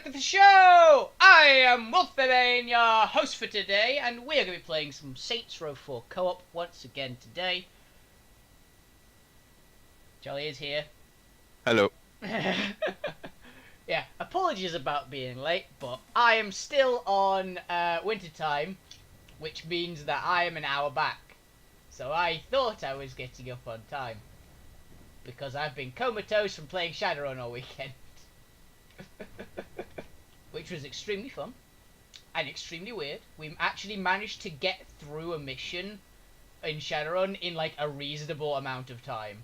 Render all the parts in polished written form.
back to the show! I am Wolfie, your host for today, and we're going to be playing some Saints Row 4 co-op once again today. Jolly is here. Hello. Yeah, apologies about being late, but I am still on winter time, which means that I am an hour back. So I thought I was getting up on time, because I've been comatose from playing Shadowrun all weekend. Which was extremely fun and extremely weird. We actually managed to get through a mission in Shadowrun in like a reasonable amount of time,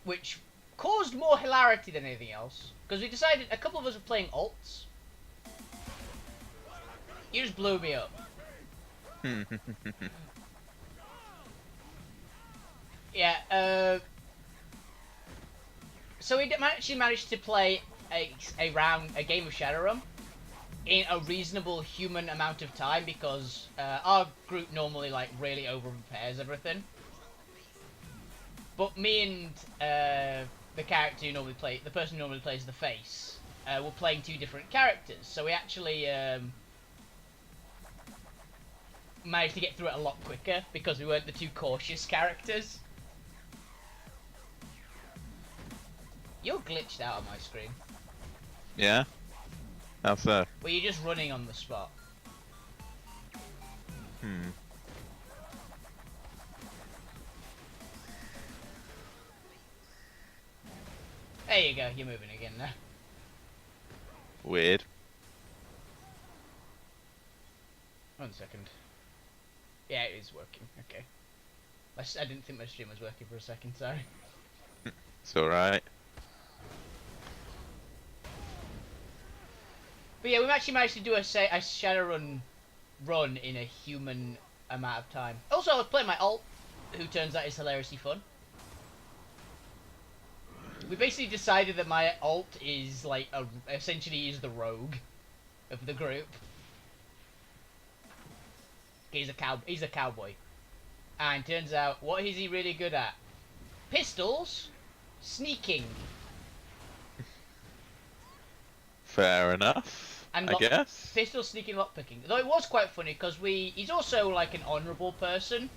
which caused more hilarity than anything else, because we decided a couple of us were playing alts. You just blew me up. Yeah, so we actually managed to play a game of Shadowrun in a reasonable human amount of time, because our group normally like really over prepares everything. But me and the character who normally the person who normally plays the face, were playing two different characters, so we actually managed to get through it a lot quicker because we weren't the two cautious characters. You're glitched out on my screen. Yeah? How so? Well, you're just running on the spot. There you go, you're moving again now. Weird. 1 second. Yeah, it is working, okay. I didn't think my stream was working for a second, sorry. It's alright. But yeah, we've actually managed to do a Shadowrun run in a human amount of time. Also, I was playing my alt, who turns out is hilariously fun. We basically decided that my alt is like essentially is the rogue of the group. He's a cowboy, and turns out, what is he really good at? Pistols, sneaking, Fair enough, and I guess. pistol sneaking, lockpicking. Though it was quite funny because he's also like an honourable person,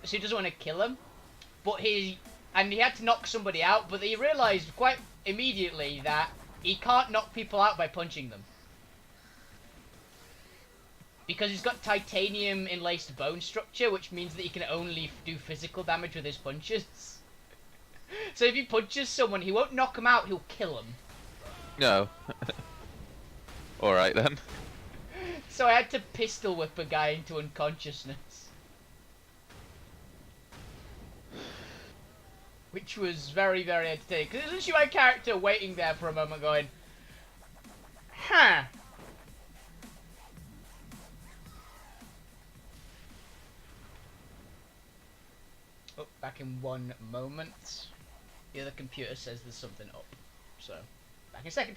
so he doesn't want to kill him, but he had to knock somebody out, but he realised quite immediately that he can't knock people out by punching them. Because he's got titanium enlaced bone structure, which means that he can only do physical damage with his punches. So if he punches someone, he won't knock him out, he'll kill him. No. Alright then. So I had to pistol whip a guy into unconsciousness. Which was very, very entertaining. Because it was actually my character waiting there for a moment going, huh. Oh, back in 1 moment. The other computer says there's something up. So, back in a second.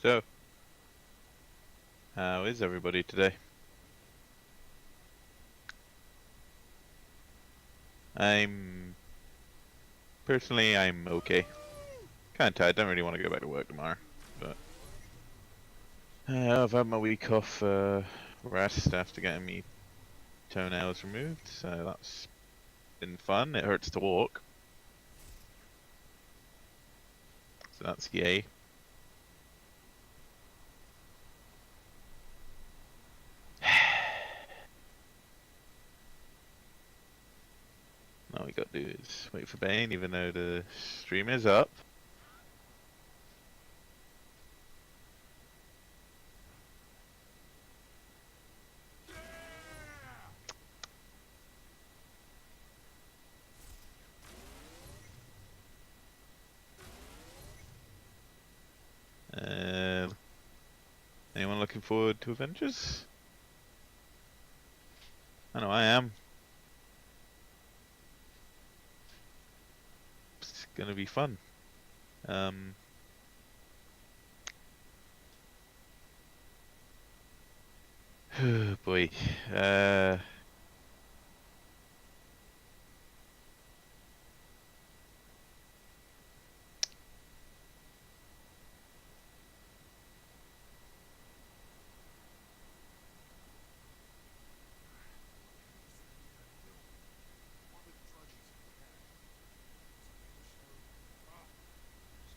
So, how is everybody today? Personally, I'm okay. Kinda tired, don't really want to go back to work tomorrow, but I've had my week off rest after getting me toenails removed, so that's been fun. It hurts to walk, so that's yay. All we got to do is wait for Bane, even though the stream is up. Anyone looking forward to Avengers? I know I am. It's gonna be fun. Um, boy. Uh,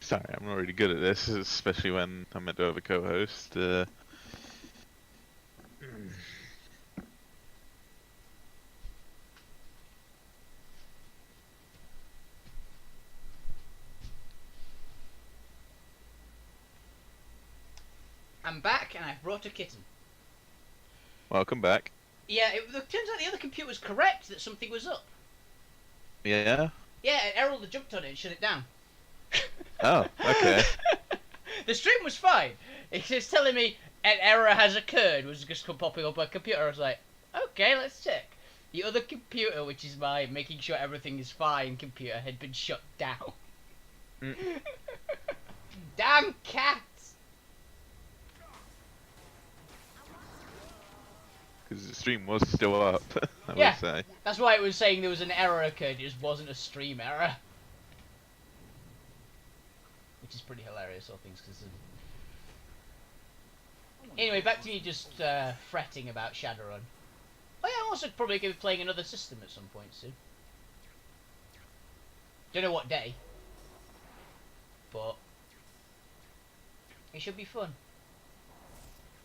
Sorry, I'm not really good at this, especially when I'm meant to have a co-host. I'm back and I've brought a kitten. Welcome back. Yeah, it turns out the other computer was correct that something was up. Yeah. Yeah, Errol jumped on it and shut it down. Oh, okay. The stream was fine. It's just telling me an error has occurred, was just popping up on my computer. I was like, okay, let's check. The other computer, which is my making sure everything is fine computer, had been shut down. Mm. Damn cats! Because the stream was still up, I Yeah. would say. That's why it was saying there was an error occurred, it just wasn't a stream error. Which is pretty hilarious, all things considered. Anyway, back to me just fretting about Shadowrun. Oh yeah, I'm also probably going to be playing another system at some point soon. Don't know what day. But it should be fun.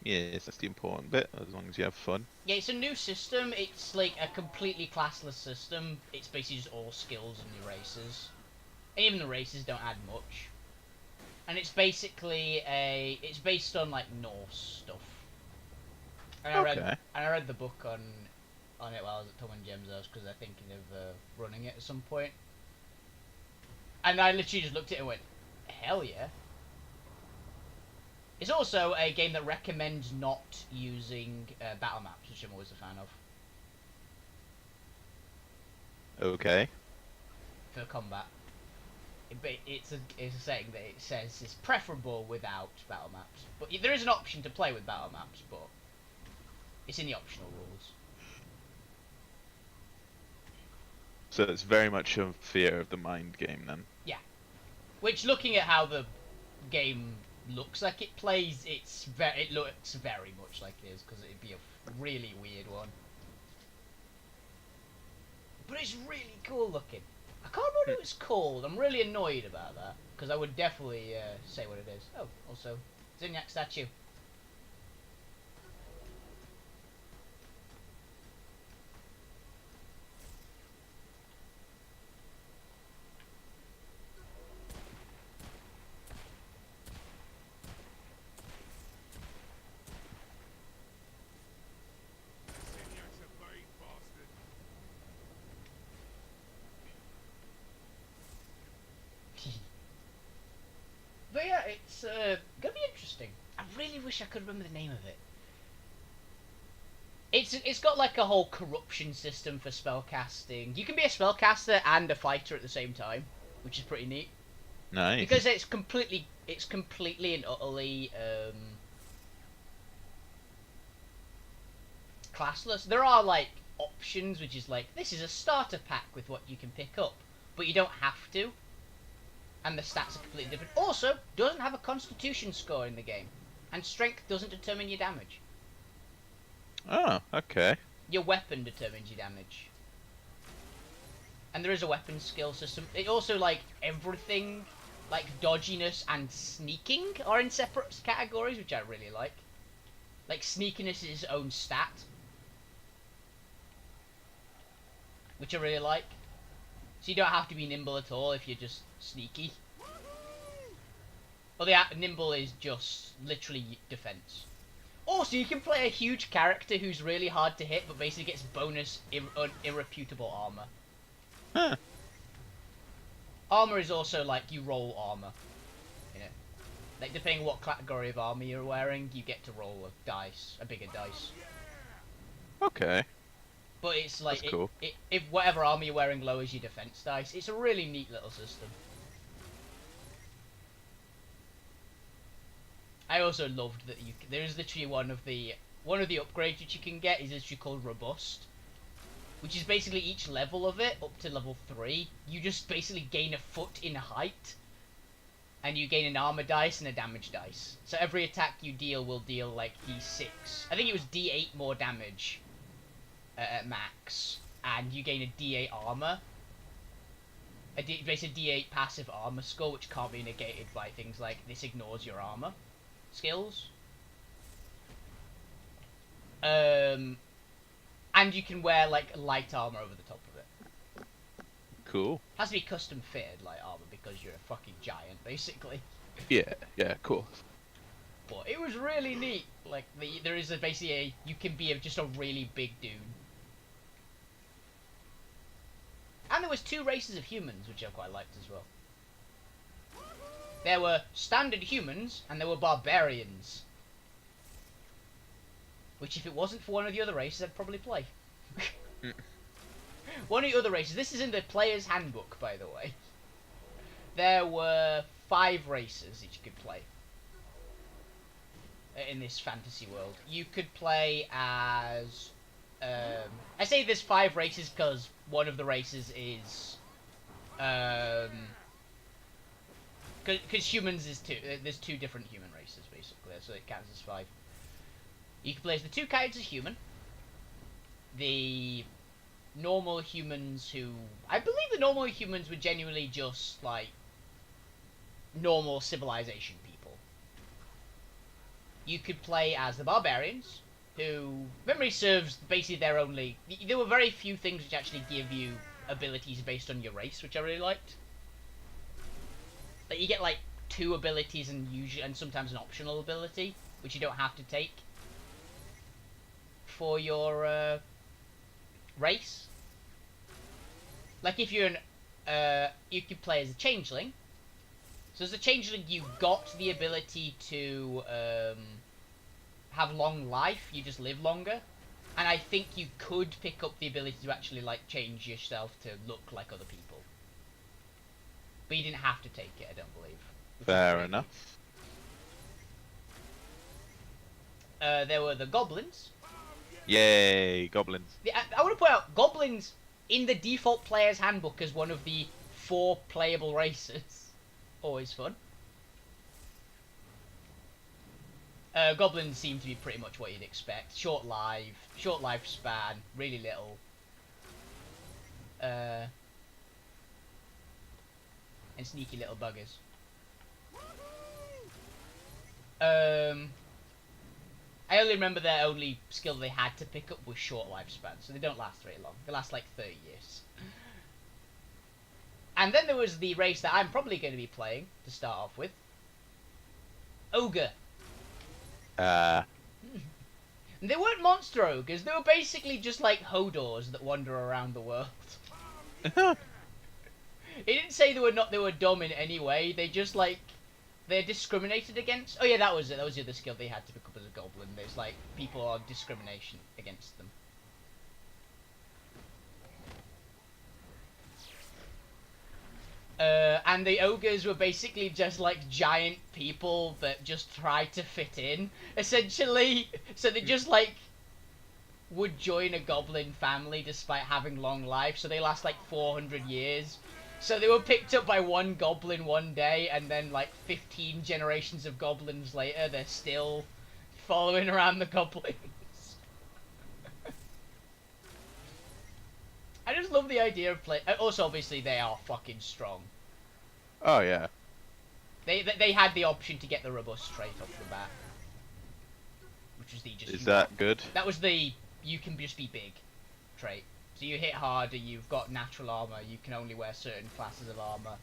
Yes, that's the important bit, as long as you have fun. Yeah, it's a new system. It's like a completely classless system. It's basically just all skills and your races. And even the races don't add much. And it's basically it's based on like Norse stuff. And I read the book on it while I was at Tom and Jem's house because they're thinking of running it at some point. And I literally just looked at it and went, hell yeah. It's also a game that recommends not using battle maps, which I'm always a fan of. Okay. For combat. It's a setting that it says is preferable without battle maps. But there is an option to play with battle maps, but it's in the optional rules. So it's very much a fear of the mind game then. Yeah. Which, looking at how the game looks like it plays, it looks very much like it is, because it'd be a really weird one. But it's really cool looking. I can't remember what it's called. I'm really annoyed about that, because I would definitely say what it is. Oh, also, Zinyak statue. But yeah, it's gonna be interesting. I really wish I could remember the name of it. It's got like a whole corruption system for spellcasting. You can be a spellcaster and a fighter at the same time, which is pretty neat. Nice. Because it's completely and utterly classless. There are like options, which is like this is a starter pack with what you can pick up, but you don't have to. And the stats are completely different. Also, doesn't have a constitution score in the game. And strength doesn't determine your damage. Oh, okay. Your weapon determines your damage. And there is a weapon skill system. It also, like, everything, like dodginess and sneaking are in separate categories, which I really like. Like, sneakiness is its own stat. Which I really like. So you don't have to be nimble at all if you're just sneaky. Well, the nimble is just literally defense. Also, you can play a huge character who's really hard to hit, but basically gets bonus irreputable armor. Huh. Armor is also like you roll armor in it. Like depending what category of armor you're wearing, you get to roll a bigger dice. Okay, But it's that's like cool. if whatever armor you're wearing lowers your defense dice. It's a really neat little system. I also loved that there is literally one of the upgrades that you can get is literally called robust, which is basically each level of it up to level 3. You just basically gain a foot in height, and you gain an armor dice and a damage dice. So every attack you deal will deal like d6. I think it was d8 more damage at max, and you gain a d8 armor. Basically d8 passive armor score, which can't be negated by things like this ignores your armor skills. And you can wear like light armor over the top of it. Cool. It has to be custom fitted light armor because you're a fucking giant, basically. Yeah, yeah, cool. But it was really neat. Like there is basically you can be just a really big dude. And there was 2 races of humans, which I quite liked as well. There were standard humans, and there were barbarians. Which, if it wasn't for one of the other races, I'd probably play. One of the other races, this is in the player's handbook, by the way. There were 5 races that you could play in this fantasy world. You could play as... I say there's 5 races because one of the races is... Because humans is 2. There's 2 different human races, basically, so it counts as 5. You can play as the 2 kinds of human. The normal humans who... I believe the normal humans were genuinely just, like, normal civilization people. You could play as the barbarians, who, memory serves, basically they're only... There were very few things which actually give you abilities based on your race, which I really liked. Like, you get, like, 2 abilities and sometimes an optional ability, which you don't have to take for your race. Like if you're you could play as a changeling. So as a changeling, you got the ability to have long life. You just live longer, and I think you could pick up the ability to actually like change yourself to look like other people. But you didn't have to take it, I don't believe. Fair enough. There were the goblins. Yay, goblins. I want to point out, goblins in the default player's handbook as one of the 4 playable races. Always fun. Goblins seem to be pretty much what you'd expect. Short lifespan, really little. And sneaky little buggers. I only remember their only skill they had to pick up was short lifespan, so they don't last very long. They last like 30 years. And then there was the race that I'm probably going to be playing to start off with. Ogre. They weren't monster ogres, they were basically just like Hodors that wander around the world. It didn't say they were dumb in any way, they just like... They're discriminated against. Oh yeah, that was it. That was the other skill they had to pick up as a goblin. There's like people are discrimination against them. And the ogres were basically just like giant people that just tried to fit in, essentially. So they just like would join a goblin family despite having long life. So they last like 400 years. So they were picked up by one goblin one day, and then like 15 generations of goblins later, they're still following around the goblins. I just love the idea of play. Also, obviously, they are fucking strong. Oh yeah. They had the option to get the robust trait off the bat, which was the just. Is that good? That was the you can just be big trait. So you hit harder, you've got natural armor, you can only wear certain classes of armor.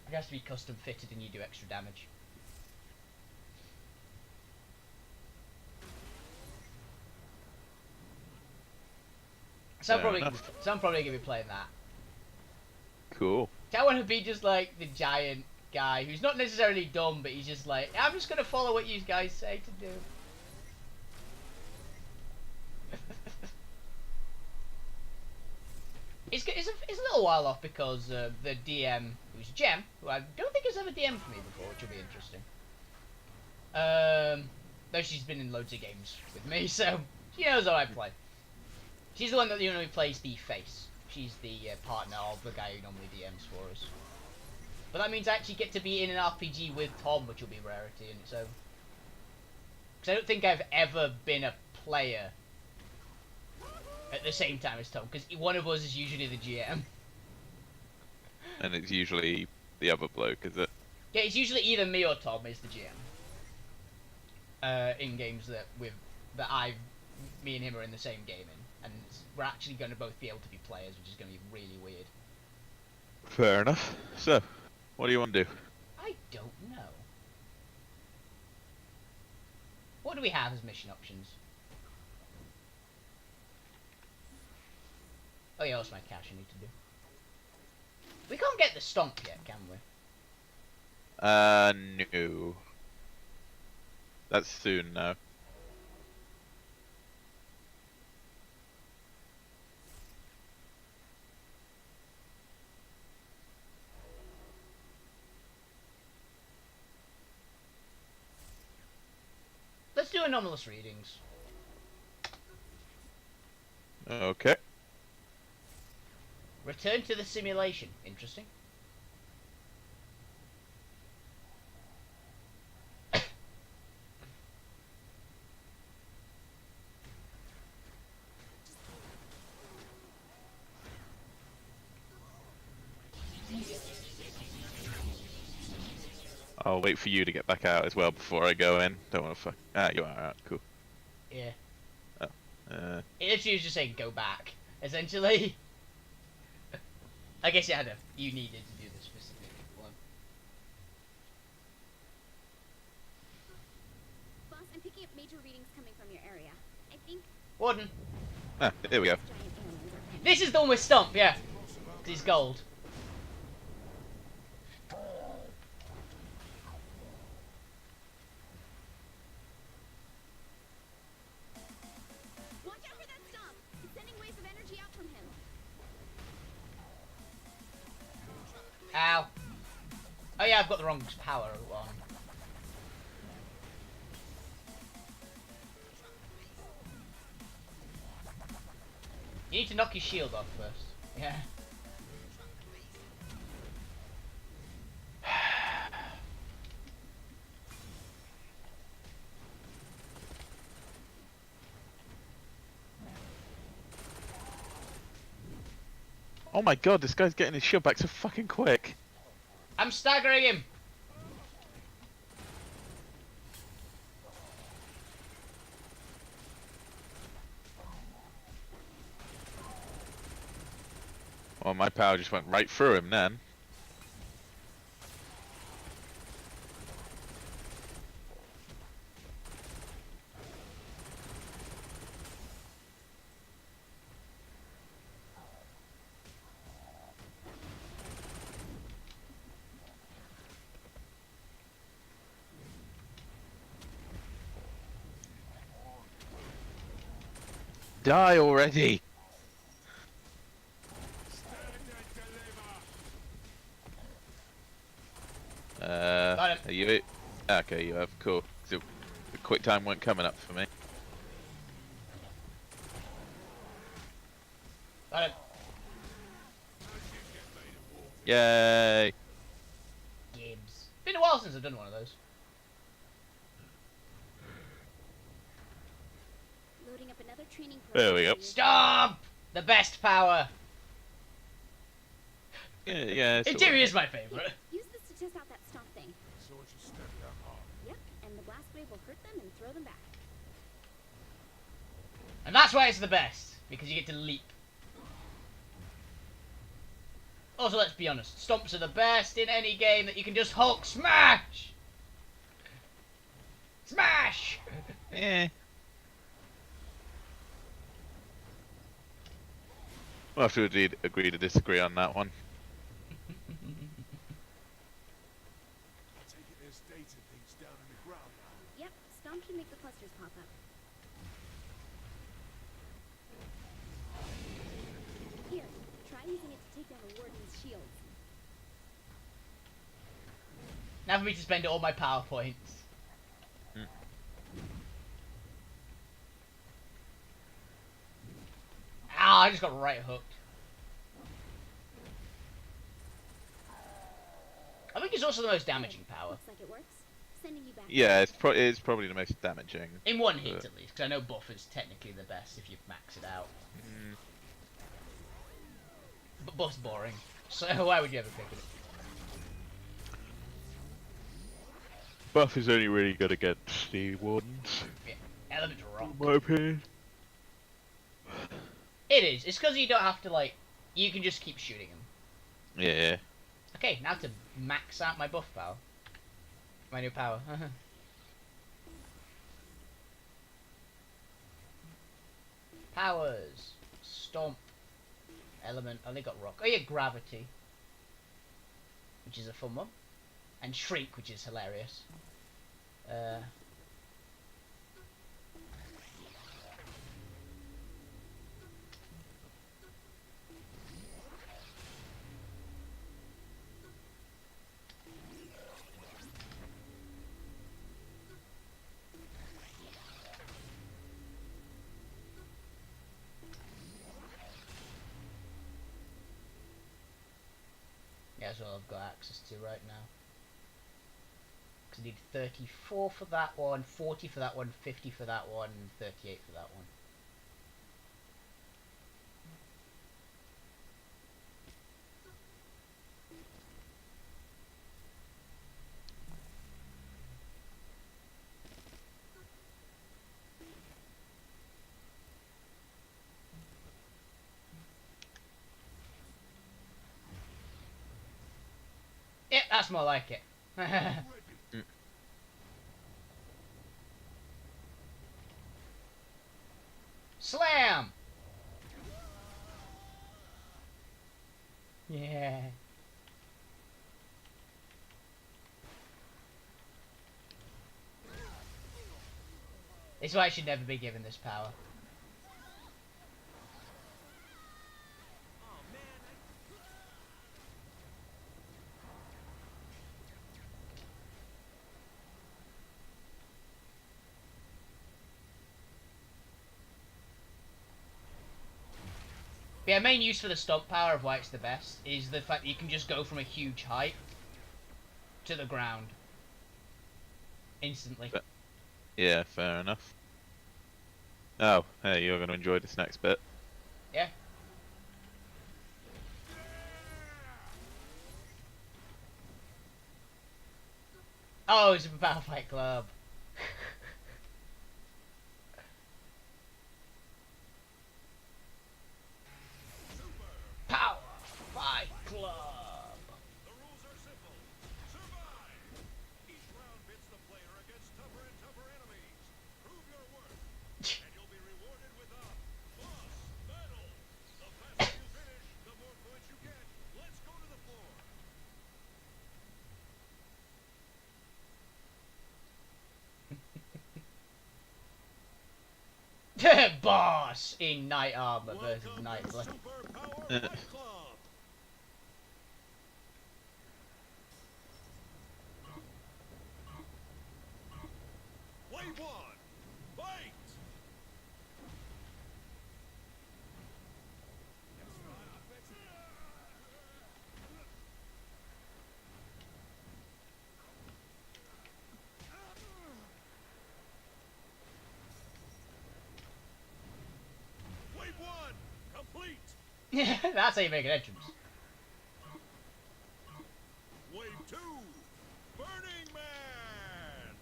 It has to be custom fitted and you do extra damage. So I'm probably gonna be playing that. Cool. I want to be just like the giant guy who's not necessarily dumb, but he's just like, I'm just gonna follow what you guys say to do. It's a little while off because the DM, who's Gem, who I don't think has ever DM'd for me before, which will be interesting. Though she's been in loads of games with me, so she knows how I play. She's the one that normally plays the face. She's the partner of the guy who normally DMs for us. But that means I actually get to be in an RPG with Tom, which will be a rarity in its own. Because I don't think I've ever been a player at the same time as Tom, because one of us is usually the GM. And it's usually the other bloke, is it? Yeah, it's usually either me or Tom is the GM. In games that me and him are in the same game in, and we're actually going to both be able to be players, which is going to be really weird. Fair enough. So, what do you want to do? I don't know. What do we have as mission options? Oh yeah, what's my cash I need to do? We can't get the stomp yet, can we? No. That's soon now. Let's do anomalous readings. Okay. Return to the simulation. Interesting. I'll wait for you to get back out as well before I go in. Don't want to fuck. Ah, you are out. Cool. Yeah. Oh. It literally was just saying go back, essentially. I guess you needed to do the specific one. Boss, I'm picking up major readings coming from your area. I think Warden. Ah, there we go. giant aliens are coming. This is the one with Stump, yeah. 'Cause he's gold. Watch out for that stomp! It's sending waves of energy out from him. Ow. Oh yeah, I've got the wrong power on. You need to knock his shield off first. Yeah. Oh my god, this guy's getting his shield back so fucking quick. I'm staggering him. Well, my power just went right through him then. Die already! Got him. Are you? Okay, you have. Cool. So, the quick time weren't coming up for me. Got him. Yay! Gibbs. Been a while since I've done one of those. Loading up another training There we go. program. Stomp! The best power. Yeah. Interior is my favourite. Use this to test out that stomp thing. Yep, and the blast wave will hurt them and throw them back. And that's why it's the best. Because you get to leap. Also, let's be honest. Stomps are the best in any game that you can just Hulk smash! Smash! Eh. We'll have to agree to disagree on that one. clusters pop up. Here, try using it to take down the warden's shields. Now for me to spend all my power points. Ah, I just got right hooked. I think it's also the most damaging power. Looks like it works. Sending you back. Yeah, it's probably the most damaging. In one hit at least, because I know buff is technically the best if you max it out. But buff's boring, so why would you ever pick it? Buff is only really good against the wardens. Yeah, element rock. In my opinion. It is. It's because you don't have to, like, you can just keep shooting them. Yeah. Okay, now to max out my buff power. My new power. Powers. Stomp. Element. I only got rock. Oh yeah, gravity. Which is a fun one. And shrink, which is hilarious. Yeah, that's all I've got access to right now. Because I need 34 for that one, 40 for that one, 50 for that one, and 38 for that one. Yeah, that's more like it. Slam! Yeah. This is why I should never be given this power. Yeah, main use for the stomp power of why it's the best is the fact that you can just go from a huge height to the ground instantly. Yeah, fair enough. Oh, hey, you're going to enjoy this next bit. Yeah. Oh, it's a Battle Fight Club. Power Fight Club. The rules are simple. Survive! Each round pits the player against tougher and tougher enemies. Prove your worth, and you'll be rewarded with a boss medal. The faster you finish, the more points you get. Let's go to the floor. Boss in Knight Armor versus Welcome Knight to Blade. Super Power Fight Club. Wave one, fight! Wave one, complete! That's how you make an entrance. Wave two, Burning Man!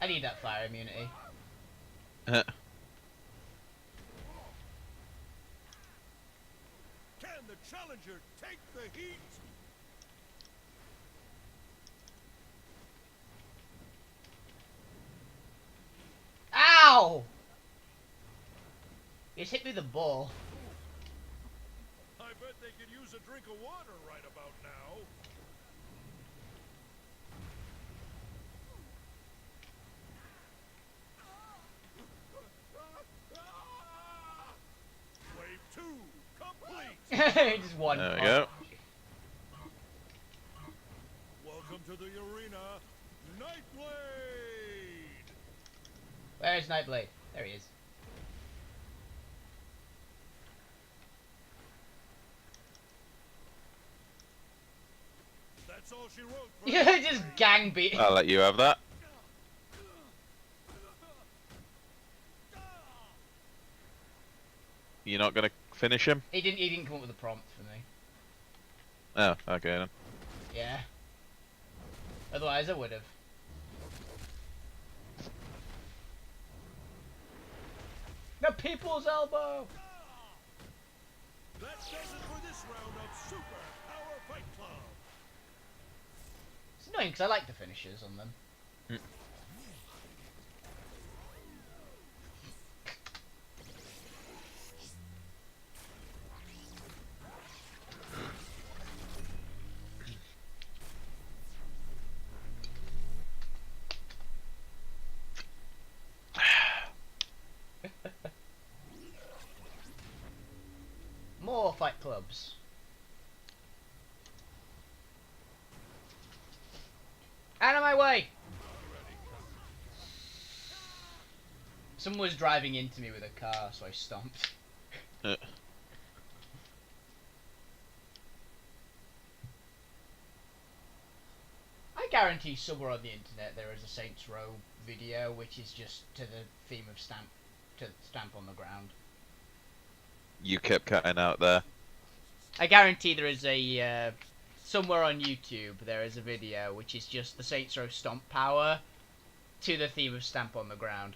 I need that fire immunity. Can the challenger take the heat? Ow! You just hit me with the ball. I bet they could use a drink of water right about now. Wave 2 complete. Just one. There we punch. go. Welcome to the arena, Nightblade. Where's Nightblade? There he is. That's all she wrote. For Yeah, just gang beat. I'll let you have that. You're not gonna finish him? He didn't come up with a prompt for me. Oh, okay then. Yeah. Otherwise I would have. The people's elbow! That does it for this round of Super Power Fight Club. It's annoying because I like the finishes on them. More fight clubs. Out of my way! Someone was driving into me with a car, so I stomped. I guarantee somewhere on the internet there is a Saints Row video which is just to the theme of Stamp on the Ground. You kept cutting out there. I guarantee there is a somewhere on YouTube there is a video which is just the Saints Row Stomp power to the theme of Stamp on the Ground.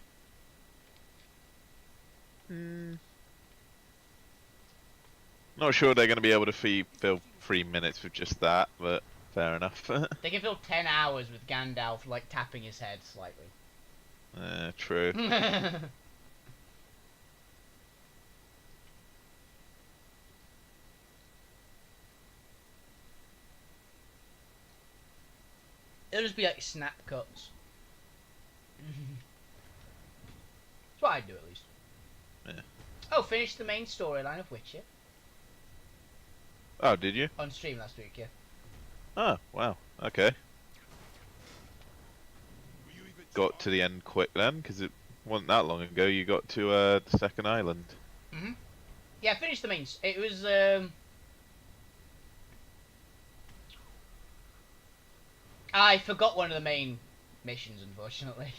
Not sure they're gonna be able to fill 3 minutes with just that, but fair enough. They can fill 10 hours with Gandalf like tapping his head slightly. True. It'll just be like snap cuts. That's what I'd do at least. Yeah. Oh, finished the main storyline of Witcher Oh, did you? on stream last week, yeah. Oh, wow. Okay. Got to the end quick then, because it wasn't that long ago. You got to the second island. Yeah, I finished the main. It was I forgot one of the main missions, unfortunately.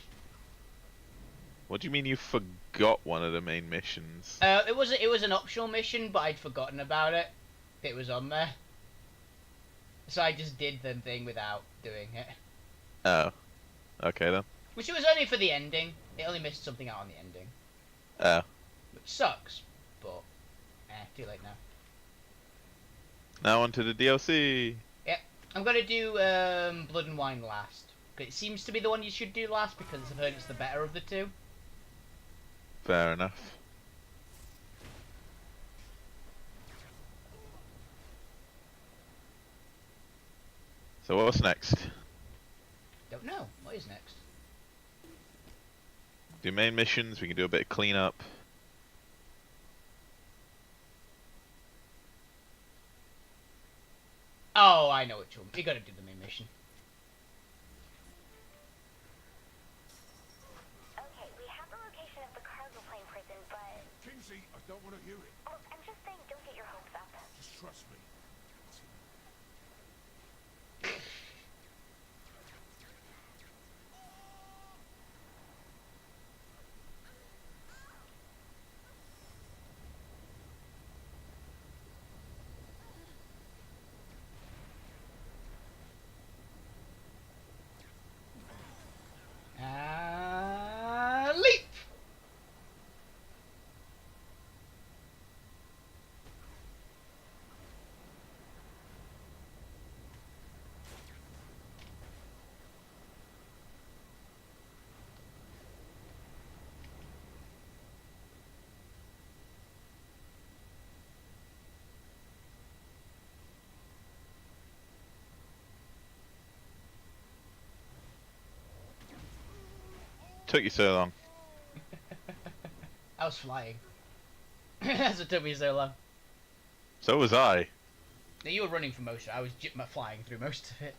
What do you mean you forgot one of the main missions? It was an optional mission, but I'd forgotten about it. It was on there, so I just did the thing without doing it. Oh. Okay then. Which it was only for the ending. It only missed something out on the ending, Oh. which sucks. But too late now. Now on to the DLC. Yep, I'm gonna do Blood and Wine last. It seems to be the one you should do last because I've heard it's the better of the two. Fair enough. So what's next? Don't know. What is next? Do main missions, we can do a bit of cleanup. Oh, I know which one. You gotta do the main mission. Okay, we have the location of the cargo plane prison, but... Kinsey, I don't want to hear it. Look, I'm just saying, don't get your hopes up. Just trust me. Leap! took you so long? I was flying. That's what took me so long. So was I. Now, you were running for most of it. I was flying through most of it.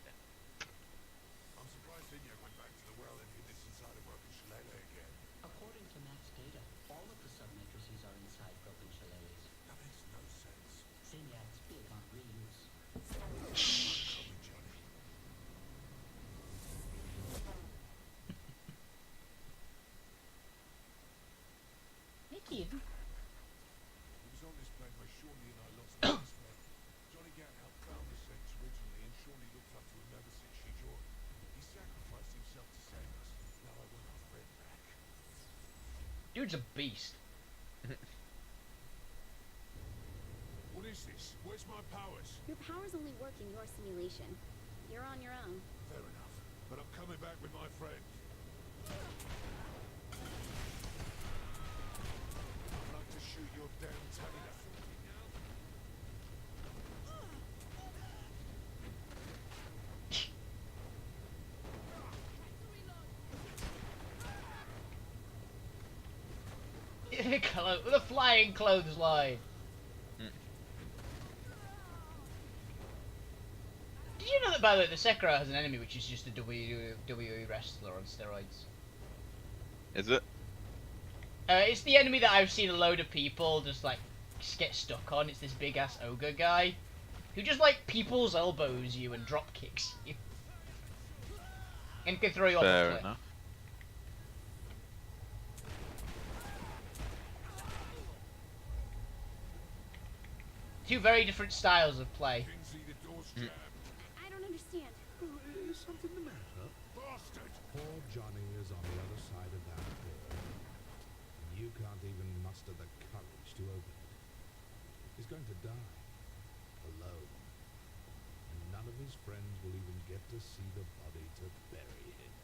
I'm surprised Inya went back to the well and hid this inside a broken shillelagh again. According to Matt's data, all of the sub-matrices are inside broken shillelaghs. That makes no sense. Zinyax's big on reuse. Coming, Johnny. Mickey. It was on this plane where Shawnee and I lost our best friend. Johnny Gat helped found the Saints originally, and Shawnee looked up to him ever since she joined. He sacrificed himself to save us. Now I want our friend back. Dude's a beast. What is this? Where's my powers? Your powers only work in your simulation. You're on your own. Fair enough. But I'm coming back with my friend. I'd like to shoot your damn tail. The flying clothesline. Did you know that, by the way, the Sekiro has an enemy which is just a WWE wrestler on steroids? Is it? It's the enemy that I've seen a load of people just like get stuck on. It's this big ass ogre guy who just like people's elbows you and drop kicks you and can throw you off a Fair cliff. enough. Two very different styles of play. Kinsey, the door's jammed. I don't understand. Is something the matter? Bastard! Poor Johnny is on the other side of that door. You can't even muster the courage to open it. He's going to die. Alone. And none of his friends will even get to see the body to bury him.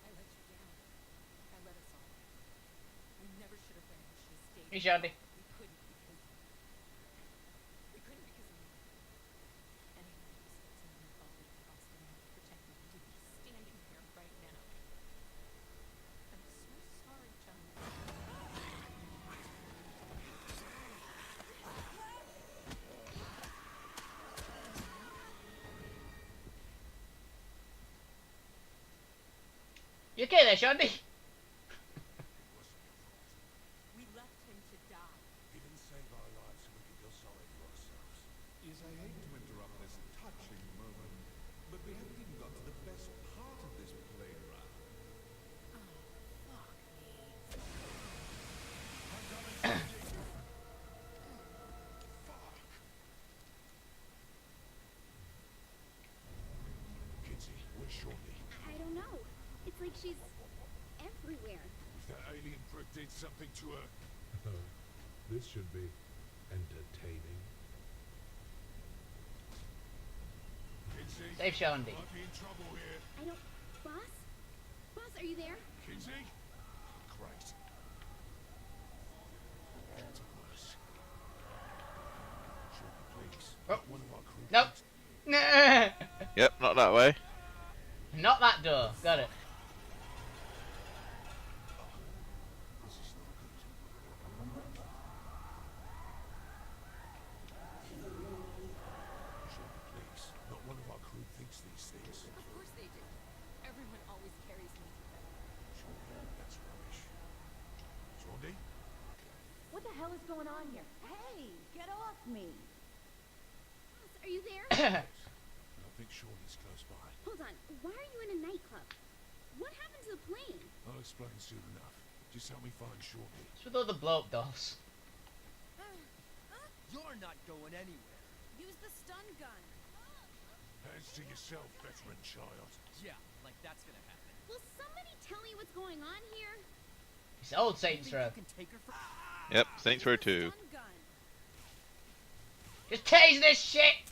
I let you down. I let us all. We never should have ran into this state. Hey, Shandy. We couldn't because of me. Anyone who steps in my body across the night to protect me would be standing here right now. I'm so sorry, John. You okay there, Shandy? We left him to die. He didn't save our lives so we could feel sorry for ourselves. Yes, I hate to interrupt this touching moment, but we haven't even got to the best part of this plane ride. Oh, fuck me. Kinsey, where's Shawnee? I don't know. It's like she's everywhere. If that alien prick did something to her. This should be entertaining. Kinsey? Save Shandy. Might be in trouble here. I don't... Boss? Boss, are you there? Kinsey? Christ. That's worse. Shawnee, please. Oh. One of our crew. Nope. Yep, not that way. Not that door. Got it. This is not good. Shawnee, please. Not one of our crew thinks these things. Of course they do. Everyone always carries me through them. Shawnee, that's rubbish. Shawnee? What the hell is going on here? Hey, get off me! Boss, are you there? I think Shawnee's close by. Hold on. Why are you in a nightclub? What happened to the plane? I'll explain soon enough. Just help me find Shawnee. It's with all the blow up dolls. You're not going anywhere. Use the stun gun. Hands to yourself, veteran child. Yeah, like that's gonna happen. Will somebody tell me what's going on here? It's old Saints Think Row. you can take her for Yep, Saints Row 2. Stun gun. Just tase this shit!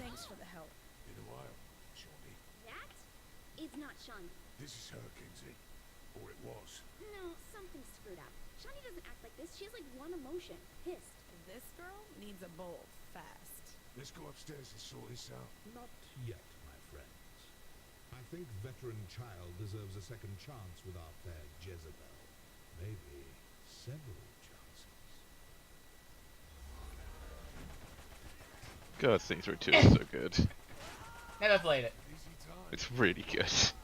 Thanks for the help. Been a while, Shawnee. That is not Sean. This is her, Kinsey. Or it was. No, something's screwed up. Shawnee doesn't act like this. She has like one emotion. Pissed. This girl needs a bowl fast. Let's go upstairs and sort this out. Not yet, my friends. I think veteran child deserves a second chance with our fair Jezebel. Maybe several chances. God, Saints Row 2 is so good. Never played it. Easy time. It's really good. That's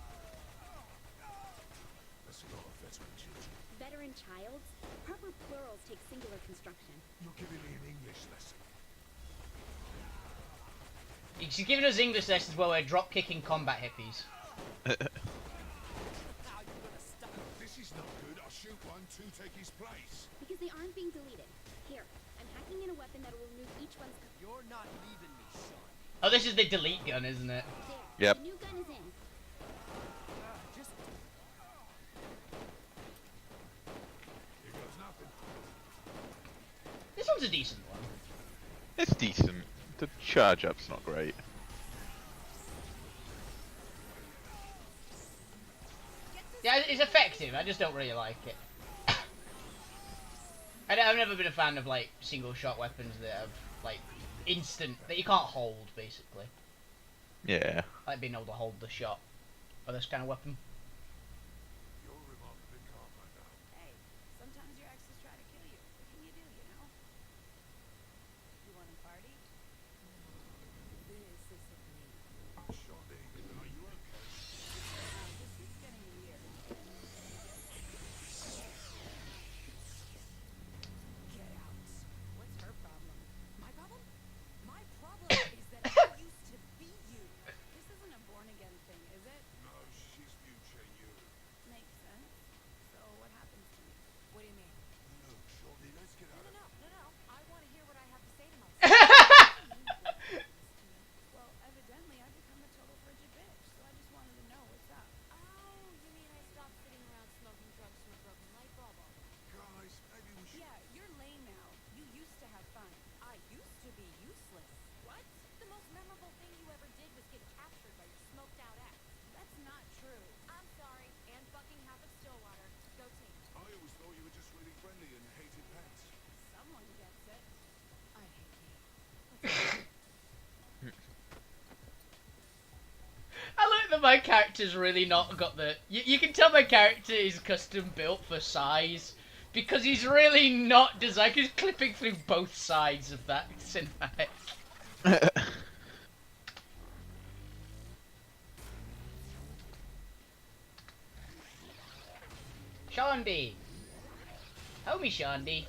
a lot of veteran children. Veteran childs? Proper plurals take singular construction. You're giving me an English lesson. She's giving us English lessons while we're drop kicking combat hippies. This is not good. I'll shoot one, two take his place. Because they aren't being deleted. Here, I'm hacking in a weapon that will remove each one's... You're not leaving me, Sean. Oh, this is the delete gun, isn't it? There. Yep. The new gun is in. Just Here goes nothing. This one's a decent one. It's decent. The charge up's not great. Yeah, it's effective. I just don't really like it. I've never been a fan of like single shot weapons that have like instant that you can't hold basically. Yeah. Like being able to hold the shot of this kind of weapon. You're remarkably calm right now. Hey, sometimes your exes try to kill you. What can you do, you know? You want to party? This isn't me. Shorty, are you okay? This is getting weird. Get out. What's her problem? My problem? My problem is that I used to be you. This isn't a born-again thing, is it? No, she's future you. Makes sense. So what happens to me? What do you mean? Look, Shorty, let's get out of No. I want to hear what I have to say to myself. Well, evidently I've become a total frigid bitch, so I just wanted to know what's up. Oh, you mean I stopped sitting around smoking drugs from a broken light bulb all day? Guys, maybe we should... Yeah, you're lame now. You used to have fun. I used to be useless. What? The most memorable thing you ever did was get captured by your smoked out ex. That's not true. I'm sorry, and fucking half of Stillwater. Go team. I always thought you were just really friendly and hated pets. Someone gets it. I hate me. I like that my character's really not got the. You can tell my character is custom built for size because he's really not designed. He's clipping through both sides of that cinematic. Shandi. Homie Shandi.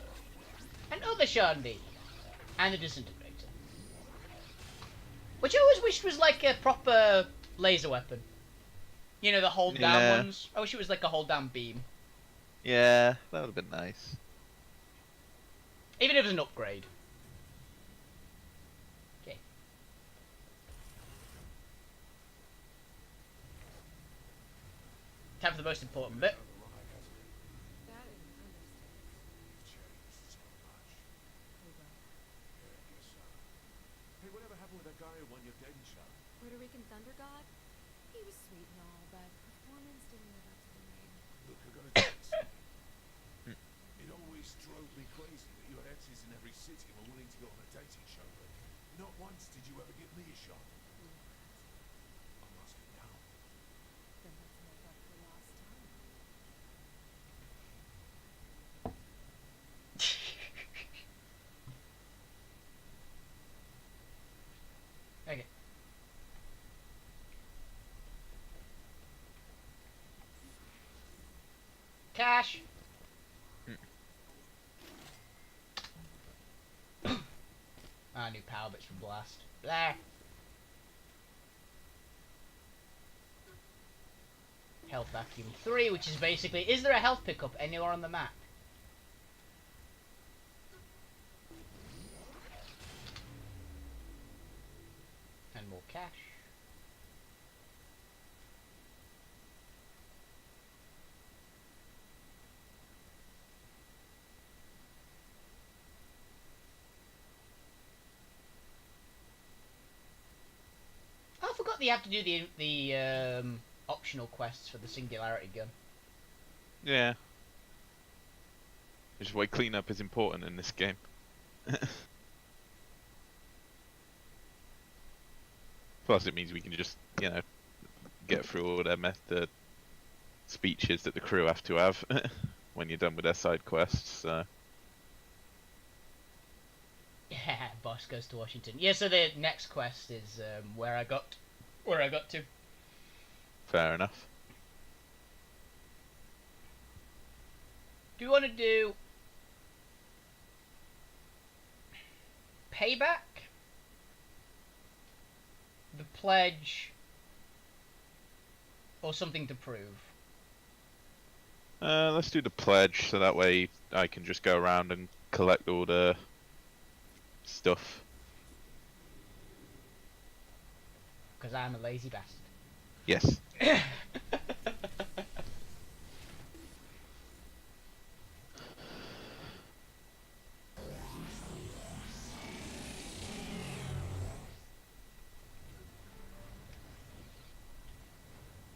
And other Shandi. And the disintegrator. Which I always wished was like a proper laser weapon. You know, the hold down Yeah. ones? I wish it was like a hold down beam. Yeah, that would have been nice. Even if it was an upgrade. Okay. Time for the most important bit. That is understatement. You've changed so much. We will. Yeah, I guess so. Hey, whatever happened with that guy who won your dating show? Puerto Rican Thunder God? He was sweet and all, but performance didn't live up to the name. Look, I gotta tell you something. It always drove me crazy that you had exes in every city and were willing to go on a dating show, but not once did you ever give me a shot. I'm asking now. Then let's make up for lost time. Okay. Cash. New power bits from Blast. Blah. Health vacuum 3, which is basically, is there a health pickup anywhere on the map? And more cash. I forgot that you have to do the optional quests for the singularity gun. Yeah. Which is why cleanup is important in this game. Plus, it means we can just, get through all the speeches that the crew have to have when you're done with their side quests. So. Yeah, boss goes to Washington. Yeah, so the next quest is where I got to. Fair enough. Do you want to do Payback, The Pledge, or Something to Prove? Let's do the pledge, so that way I can just go around and collect all the stuff. Because I'm a lazy bastard. Yes.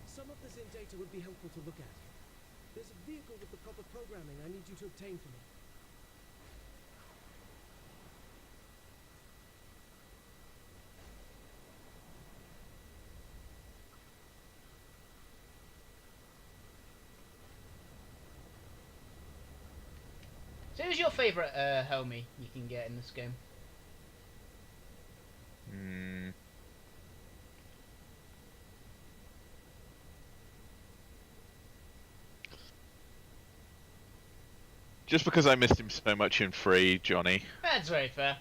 Some of this in data would be helpful to look at. There's a vehicle with the proper programming I need you to obtain for me. So who's your favourite homie you can get in this game? Just because I missed him so much in 3, Johnny. That's very fair.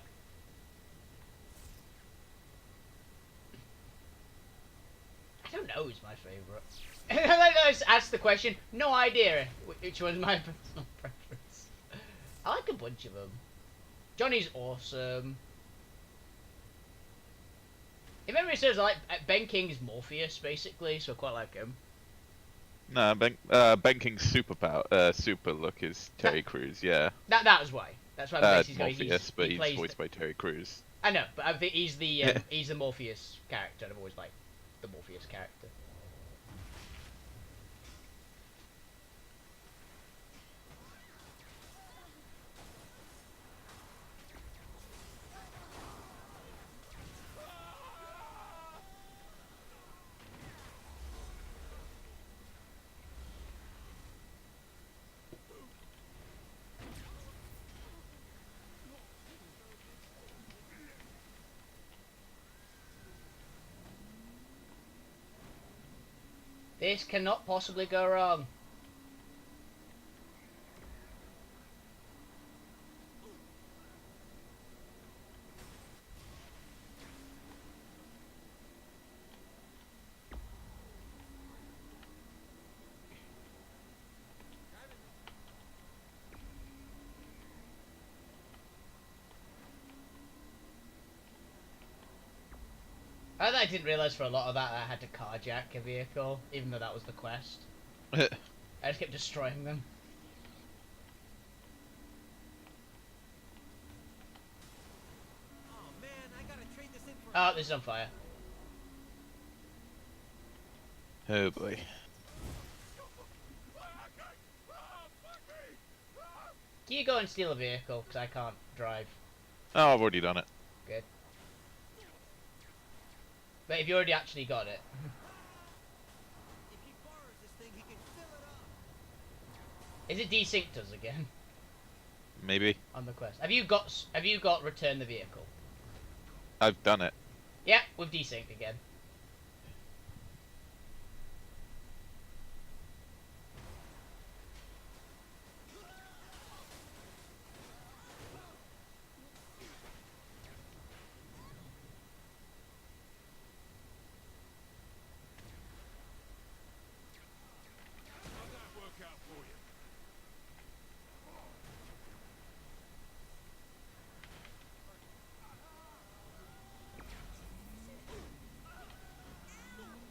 I don't know who's my favourite. I like I asked the question, no idea which one's my personal preference. I like a bunch of them. Johnny's awesome. If memory serves, I like Ben King's Morpheus, basically, so I quite like him. No, Ben King's super look is Terry Crews, yeah. That was why. That's why I'm Morpheus, but he's voiced by Terry Crews. I know, but I think he's the he's the Morpheus character, and I've always liked the Morpheus character. This cannot possibly go wrong. I didn't realise for a lot of that I had to carjack a vehicle, even though that was the quest. I just kept destroying them. Oh man, I gotta trade this in for. Oh, this is on fire. Oh boy. Can you go and steal a vehicle? Because I can't drive. Oh, I've already done it. Good. But if you already actually got it. If he borrows this thing, he can fill it up. Is it desynced us again? Maybe. On the quest. Have you got return the vehicle? I've done it. Yeah, we've desynced again. How'd that work out for you?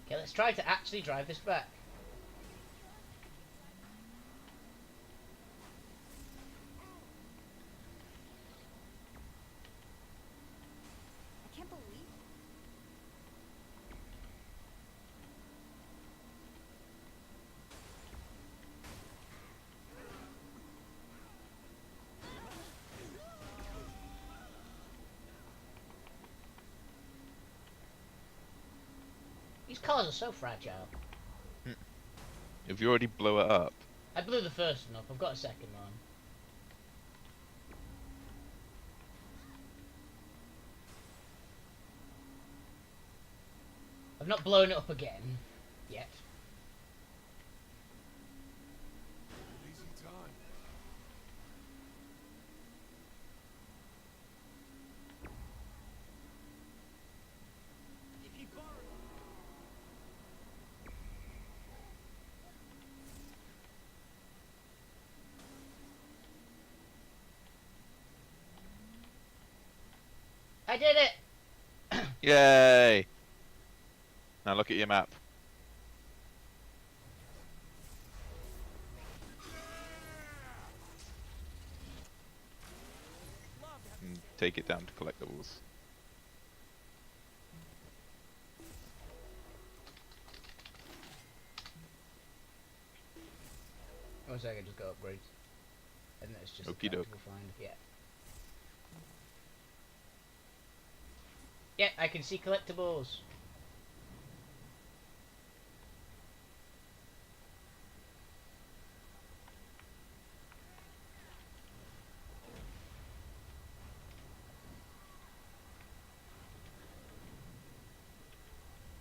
Okay, let's try to actually drive this back. I can't believe. These cars are so fragile. If you already blow it up, I blew the first one up. I've got a second one. I've not blown it up again yet. Easy time. If you borrow... I did it! yay! Now look at your map. And take it down to collectibles. One second, just go upgrades. And it's just Okie a doke. collectible find. Yeah. Yeah, I can see collectibles.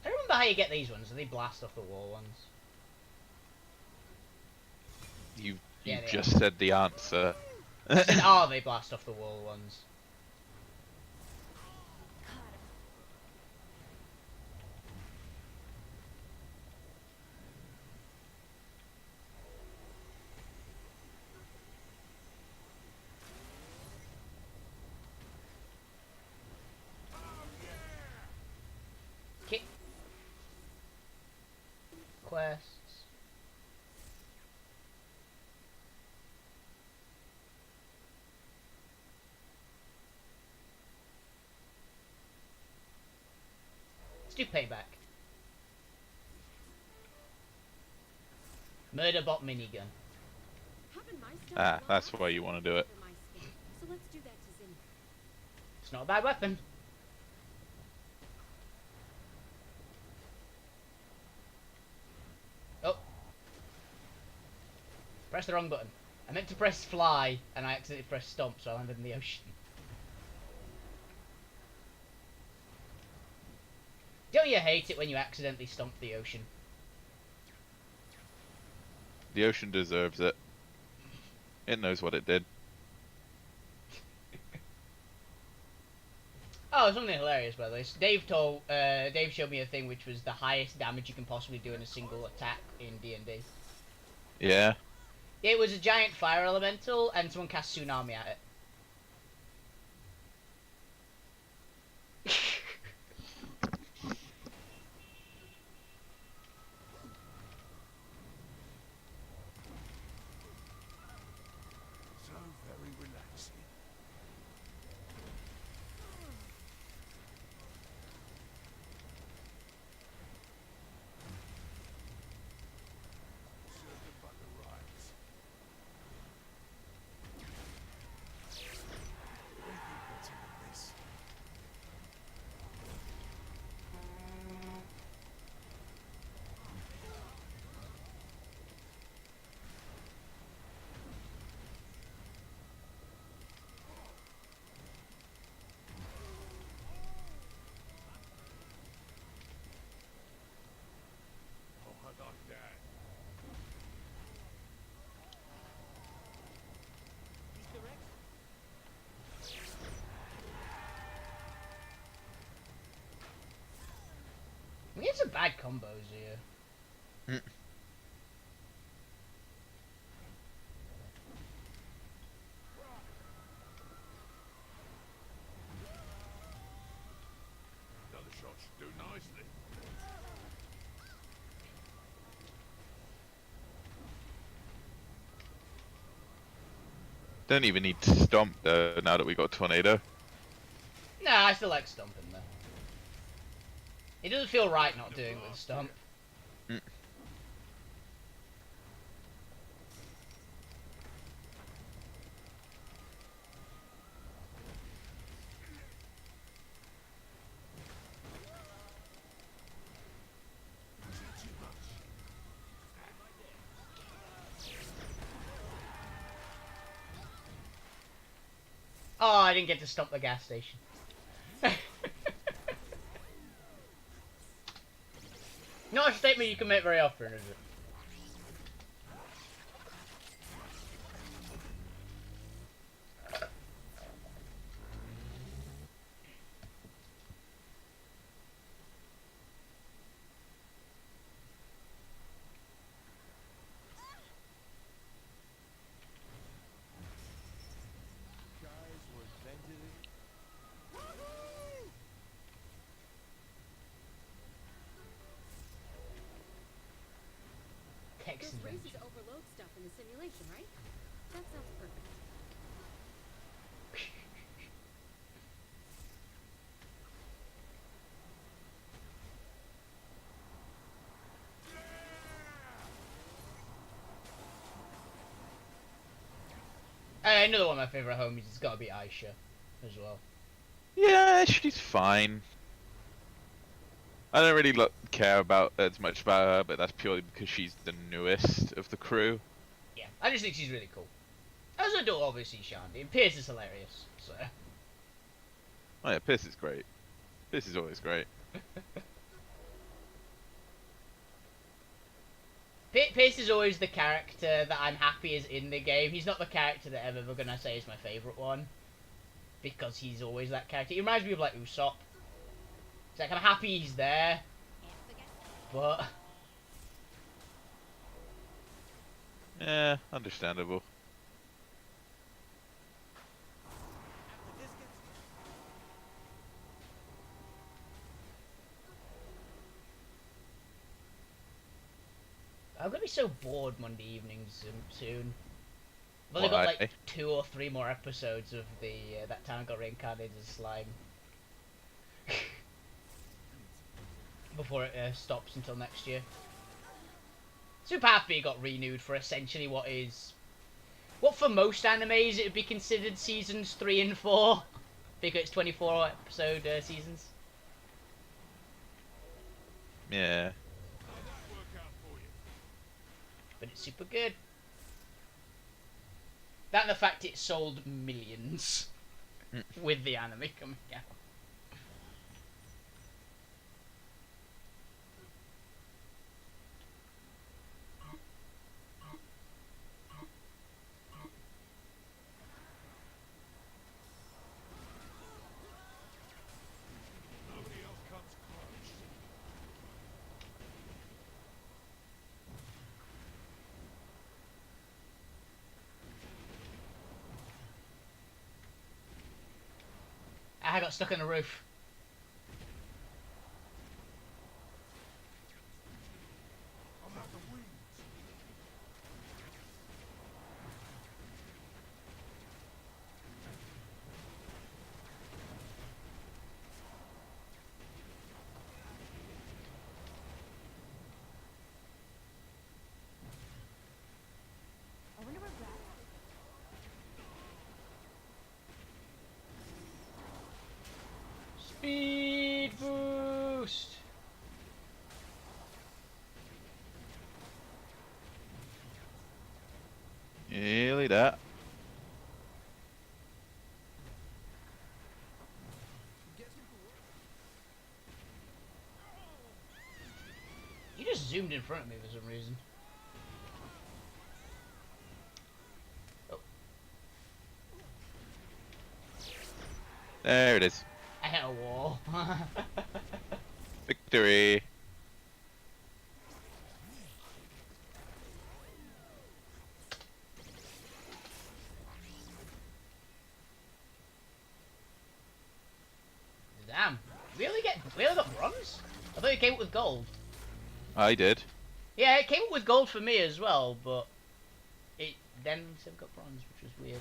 I don't remember how you get these ones. Are they blast off the wall ones? You Yeah, they just said the answer. I said, are they blast off the wall ones? Kick. Quests. Let's do payback. Murder bot minigun. Having my stuff Ah, blown that's up why you want to do it. for my skin. So let's do that to Zin. It's not a bad weapon. Oh. Press the wrong button. I meant to press fly and I accidentally pressed stomp, so I landed in the ocean. Don't you hate it when you accidentally stomp the ocean? The ocean deserves it. It knows what it did. Oh, something hilarious by the way. Dave showed me a thing which was the highest damage you can possibly do in a single attack in D&D. Yeah. It was a giant fire elemental, and someone cast tsunami at it. So very relaxing. Serve the bugger rights. Anything better than this? Oh, I like that. Mr. Rex? We get some bad combos here. Another shot should do nicely. Don't even need to stomp though now that we got tornado. Nah, I still like stomping though. It doesn't feel right not doing it with stomp. I didn't get to stop the gas station. Not a statement you can make very often, is it? Guys were invented it. Text Those invention. races overload stuff in the simulation, right? That sounds perfect. Another one of my favourite homies has got to be Aisha, as well. Yeah, she's fine. I don't really care about as much about her, but that's purely because she's the newest of the crew. Yeah, I just think she's really cool. As I do, obviously, Shandy. And Pierce is hilarious, so... Oh yeah, Pierce is great. Pierce is always great. Pierce is always the character that I'm happy is in the game. He's not the character that I'm ever gonna say is my favourite one. Because he's always that character. He reminds me of, like, Usopp. It's like, I'm happy he's there. But... Yeah, understandable. I'm gonna be so bored Monday evenings soon. I've only got like 2 or 3 more episodes of the that time I got reincarnated as slime. Before it stops until next year. Super happy it got renewed for essentially what for most animes it would be considered seasons 3 and 4. Because it's 24 episode seasons. Yeah. But it's super good. That and the fact it sold millions with the anime coming out. Nobody else comes close. I got stuck on the roof. I'm out the weeds. I wonder where Brad. Speed boost. Nearly that. You just zoomed in front of me for some reason. Oh. There it is. I hit a wall. Victory. Damn. We only got bronze? I thought it came up with gold. I did. Yeah, it came up with gold for me as well, but it then still got bronze, which was weird.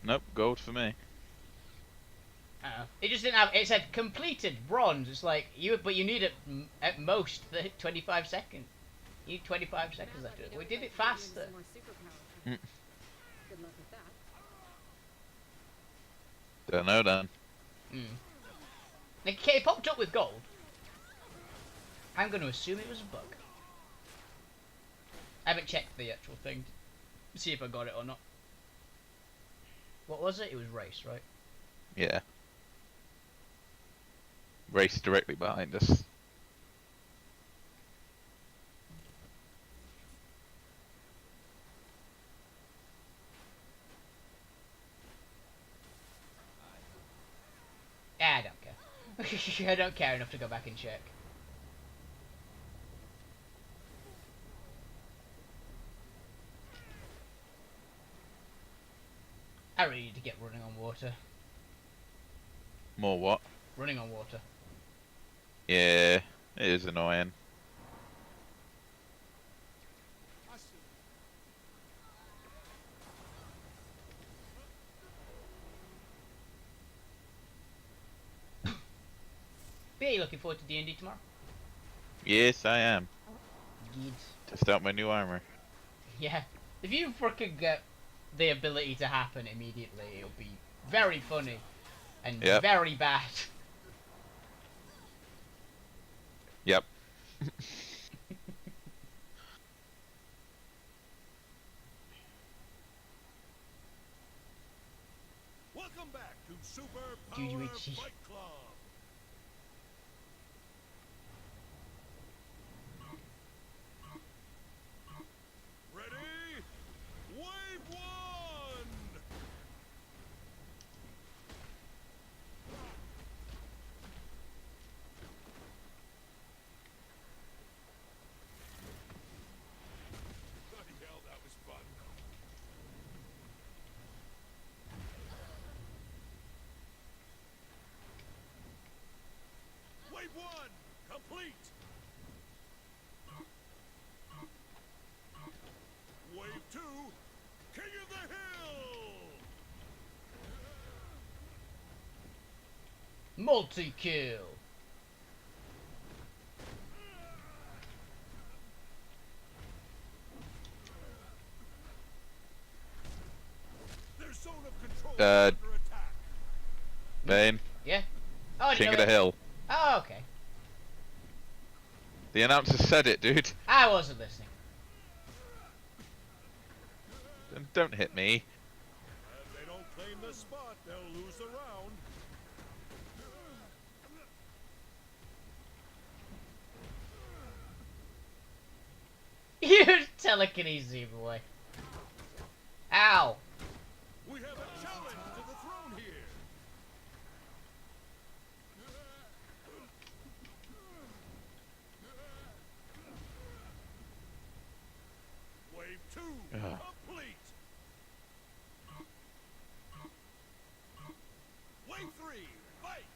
Nope, gold for me. It just didn't have. It said completed bronze. It's like but you need it at most 25 seconds. You need 25 seconds to do it. We did it faster. Good luck with that. Don't know then. It popped up with gold. I'm going to assume it was a bug. I haven't checked the actual thing to see if I got it or not. What was it? It was race, right? Yeah. Race directly behind us. I don't care. I don't care enough to go back and check. I really need to get running on water. More what? Running on water. Yeah, it is annoying. I see. But yeah, you looking forward to D&D tomorrow? Yes, I am. Good. Test out my new armor. Yeah. If you fucking get the ability to happen immediately, it'll be very funny. And Yep. very bad. Yep. Welcome back to Super Power GGHG. Fight Club. Ready? Wave one! Bloody hell, that was fun. Wave one, complete. Wave two, King of the Hill. Multi-kill. Their zone of control is Uh, under attack. Bane, Yeah? Oh, I didn't King of know the it. Hill. Oh, okay. The announcer said it, dude. I wasn't listening. Then don't hit me. If they don't claim the spot, they'll lose the round. You telekinesis away. Ow. We have a challenge to the throne here. Wave two, Ugh. complete. Wave three, fight.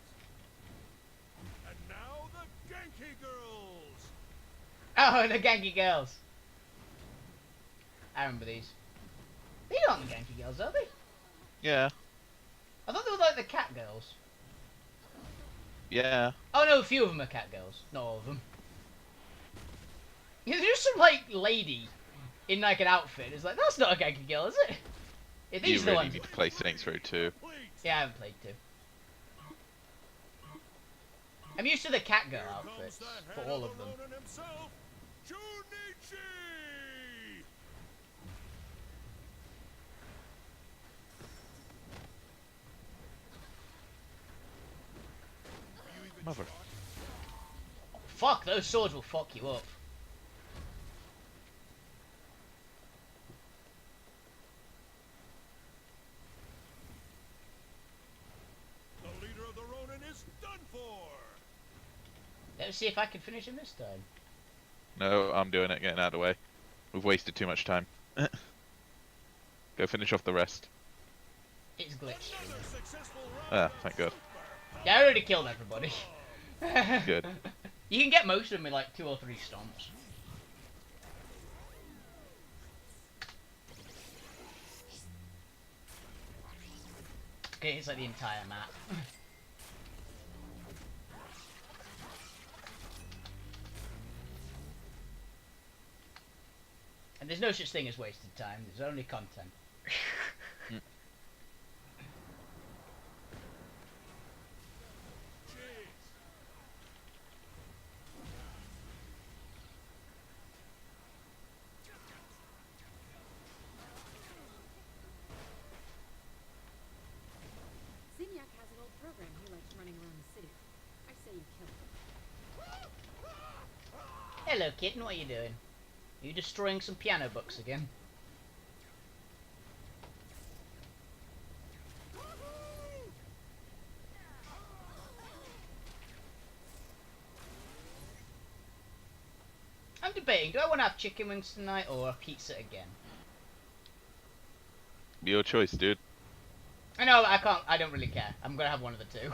And now the Genki Girls. Oh, the Genki Girls. I remember these. These aren't the Genki Girls, are they? Yeah. I thought they were like the Cat Girls. Yeah. Oh no, a few of them are Cat Girls. Not all of them. Yeah, there's some like lady in like an outfit. It's like, that's not a Genki Girl, is it? Yeah, these You are the really ones. need to play Saints Row 2. Complete. Yeah, I haven't played two. I'm used to the Cat Girl Here comes outfits the for head all of of the them. Ronin himself, Junichi. Are you even Mother. shot? Fuck, those swords will fuck you up. The leader of the Ronin is done for. Let's see if I can finish him this time. No, I'm doing it, getting out of the way. We've wasted too much time. Go finish off the rest. It's glitched. Another successful round Ah, of thank God. Super Yeah, I already killed everybody. Good. You can get most of them in like 2 or 3 stomps. Okay, it's like the entire map. And there's no such thing as wasted time, there's only content. Hello, kitten. What are you doing? Are you destroying some piano books again? I'm debating, do I want to have chicken wings tonight or a pizza again? Your choice, dude. I know, I can't, I don't really care. I'm gonna have one of the two.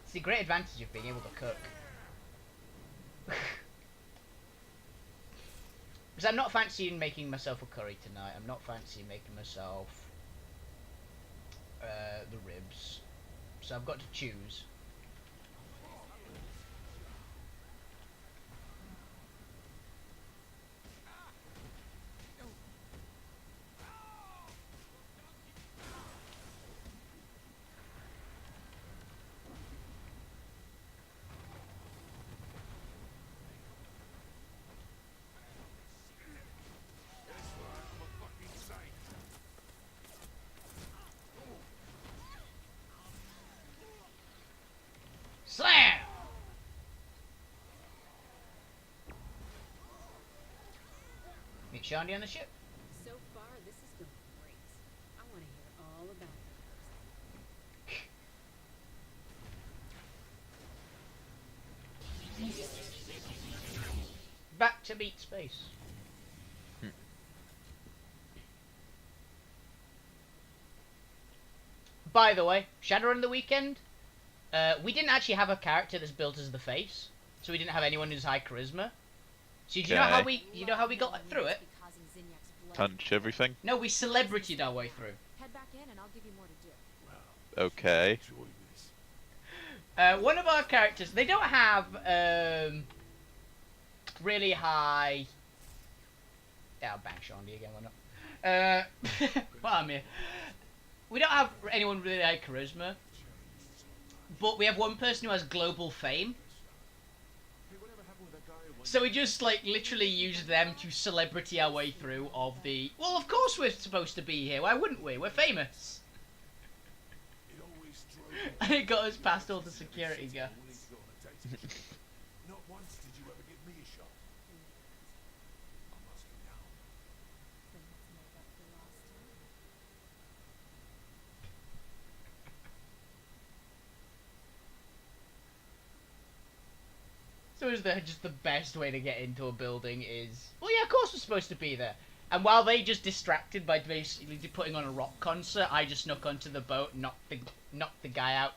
It's the great advantage of being able to cook. Because I'm not fancying making myself a curry tonight. I'm not fancying making myself the ribs. So I've got to choose. Slam! Meet Shandy on the ship. So far, this is going great. I want to hear all about it. Back to beat space. By the way, Shadowrun the weekend, we didn't actually have a character that's built as the face, so we didn't have anyone who's high charisma. So do you know how we got through it? Punch everything. No, we celebrity'd our way through. Head back in and I'll give you more to do. Okay. One of our characters, they don't have really high. Yeah, I'll bang Shandy again. Why not? Well, I'm here. We don't have anyone really high charisma, but we have one person who has global fame. So we just like literally used them to celebrity our way through of the. Well, of course we're supposed to be here. Why wouldn't we? We're famous. And it got us past all the security guards. Not once did you ever give me a shot. I'm asking now. Then let's make up for lost time. So is the just the best way to get into a building is, well, yeah, of course we're supposed to be there. And while they just distracted by basically putting on a rock concert, I just snuck onto the boat, knocked the guy out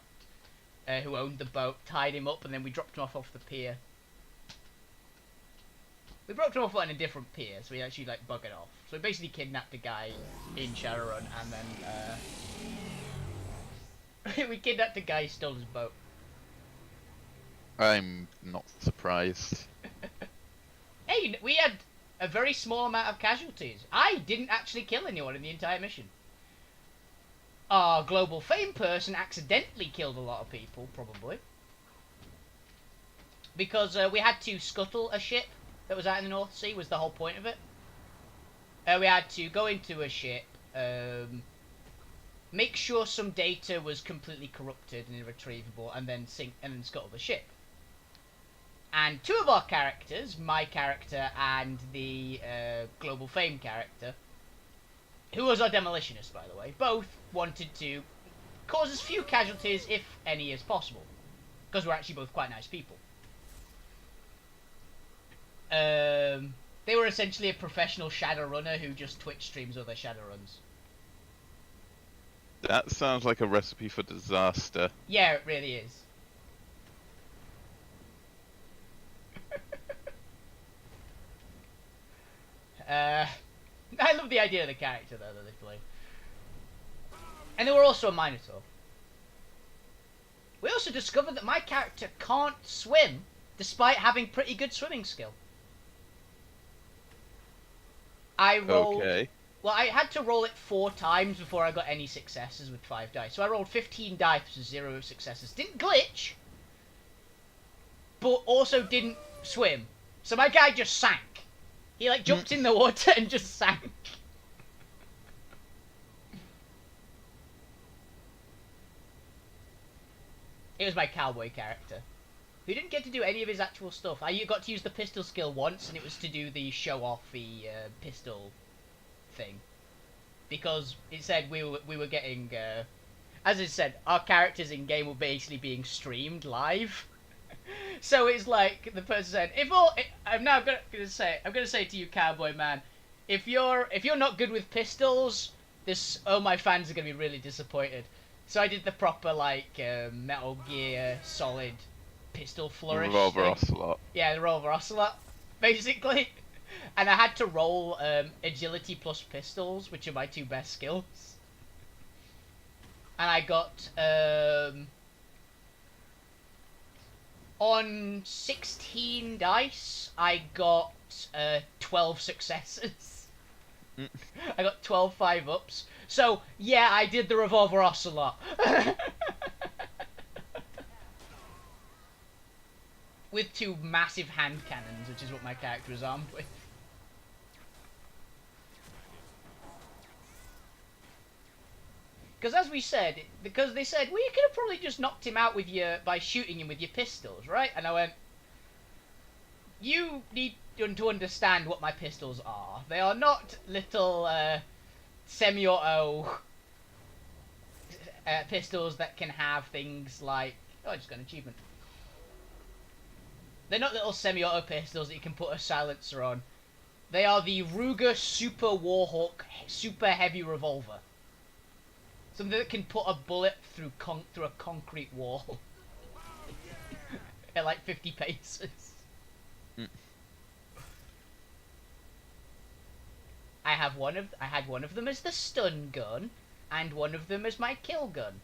who owned the boat, tied him up, and then we dropped him off the pier. We dropped him off on a different pier, so we actually like buggered off. So we basically kidnapped a guy in Shadowrun, and then we kidnapped a guy who stole his boat. I'm not surprised. Hey, we had a very small amount of casualties. I didn't actually kill anyone in the entire mission. Our global fame person accidentally killed a lot of people, probably. Because we had to scuttle a ship that was out in the North Sea, was the whole point of it. We had to go into a ship, make sure some data was completely corrupted and irretrievable, and then sink and then scuttle the ship. And two of our characters, my character and the global fame character, who was our demolitionist, by the way, both wanted to cause as few casualties, if any, as possible. Because we're actually both quite nice people. They were essentially a professional Shadowrunner who just Twitch streams other Shadowruns. That sounds like a recipe for disaster. Yeah, it really is. I love the idea of the character though that they play. And they were also a Minotaur. We also discovered that my character can't swim despite having pretty good swimming skill. I rolled... Okay. Well, I had to roll it 4 times before I got any successes with 5 dice. So I rolled 15 dice with 0 successes. Didn't glitch, but also didn't swim. So my guy just sank. He like jumped in the water and just sank. It was my cowboy character. who didn't get to do any of his actual stuff. I got to use the pistol skill once, and it was to do the show-offy pistol thing. Because it said we were getting, as it said, our characters in game were basically being streamed live. So it's like the person said, I'm gonna say to you, cowboy man, if you're not good with pistols, my fans are gonna be really disappointed. So I did the proper like Metal Gear Solid pistol flourish. Revolver thing. Ocelot. Yeah, the Revolver Ocelot, basically. And I had to roll agility plus pistols, which are my two best skills. And I got on 16 dice, I got 12 successes. I got 12 5-ups. So, yeah, I did the Revolver Ocelot. With two massive hand cannons, which is what my character is armed with. Because as we said, because they said, well, you could have probably just knocked him out by shooting him with your pistols, right? And I went, you need to understand what my pistols are. They are not little semi-auto pistols that can have things like... Oh, I just got an achievement. They're not little semi-auto pistols that you can put a silencer on. They are the Ruger Super Warhawk Super Heavy Revolver. Something that can put a bullet through a concrete wall. At like 50 paces. I had one of them as the stun gun, and one of them as my kill gun.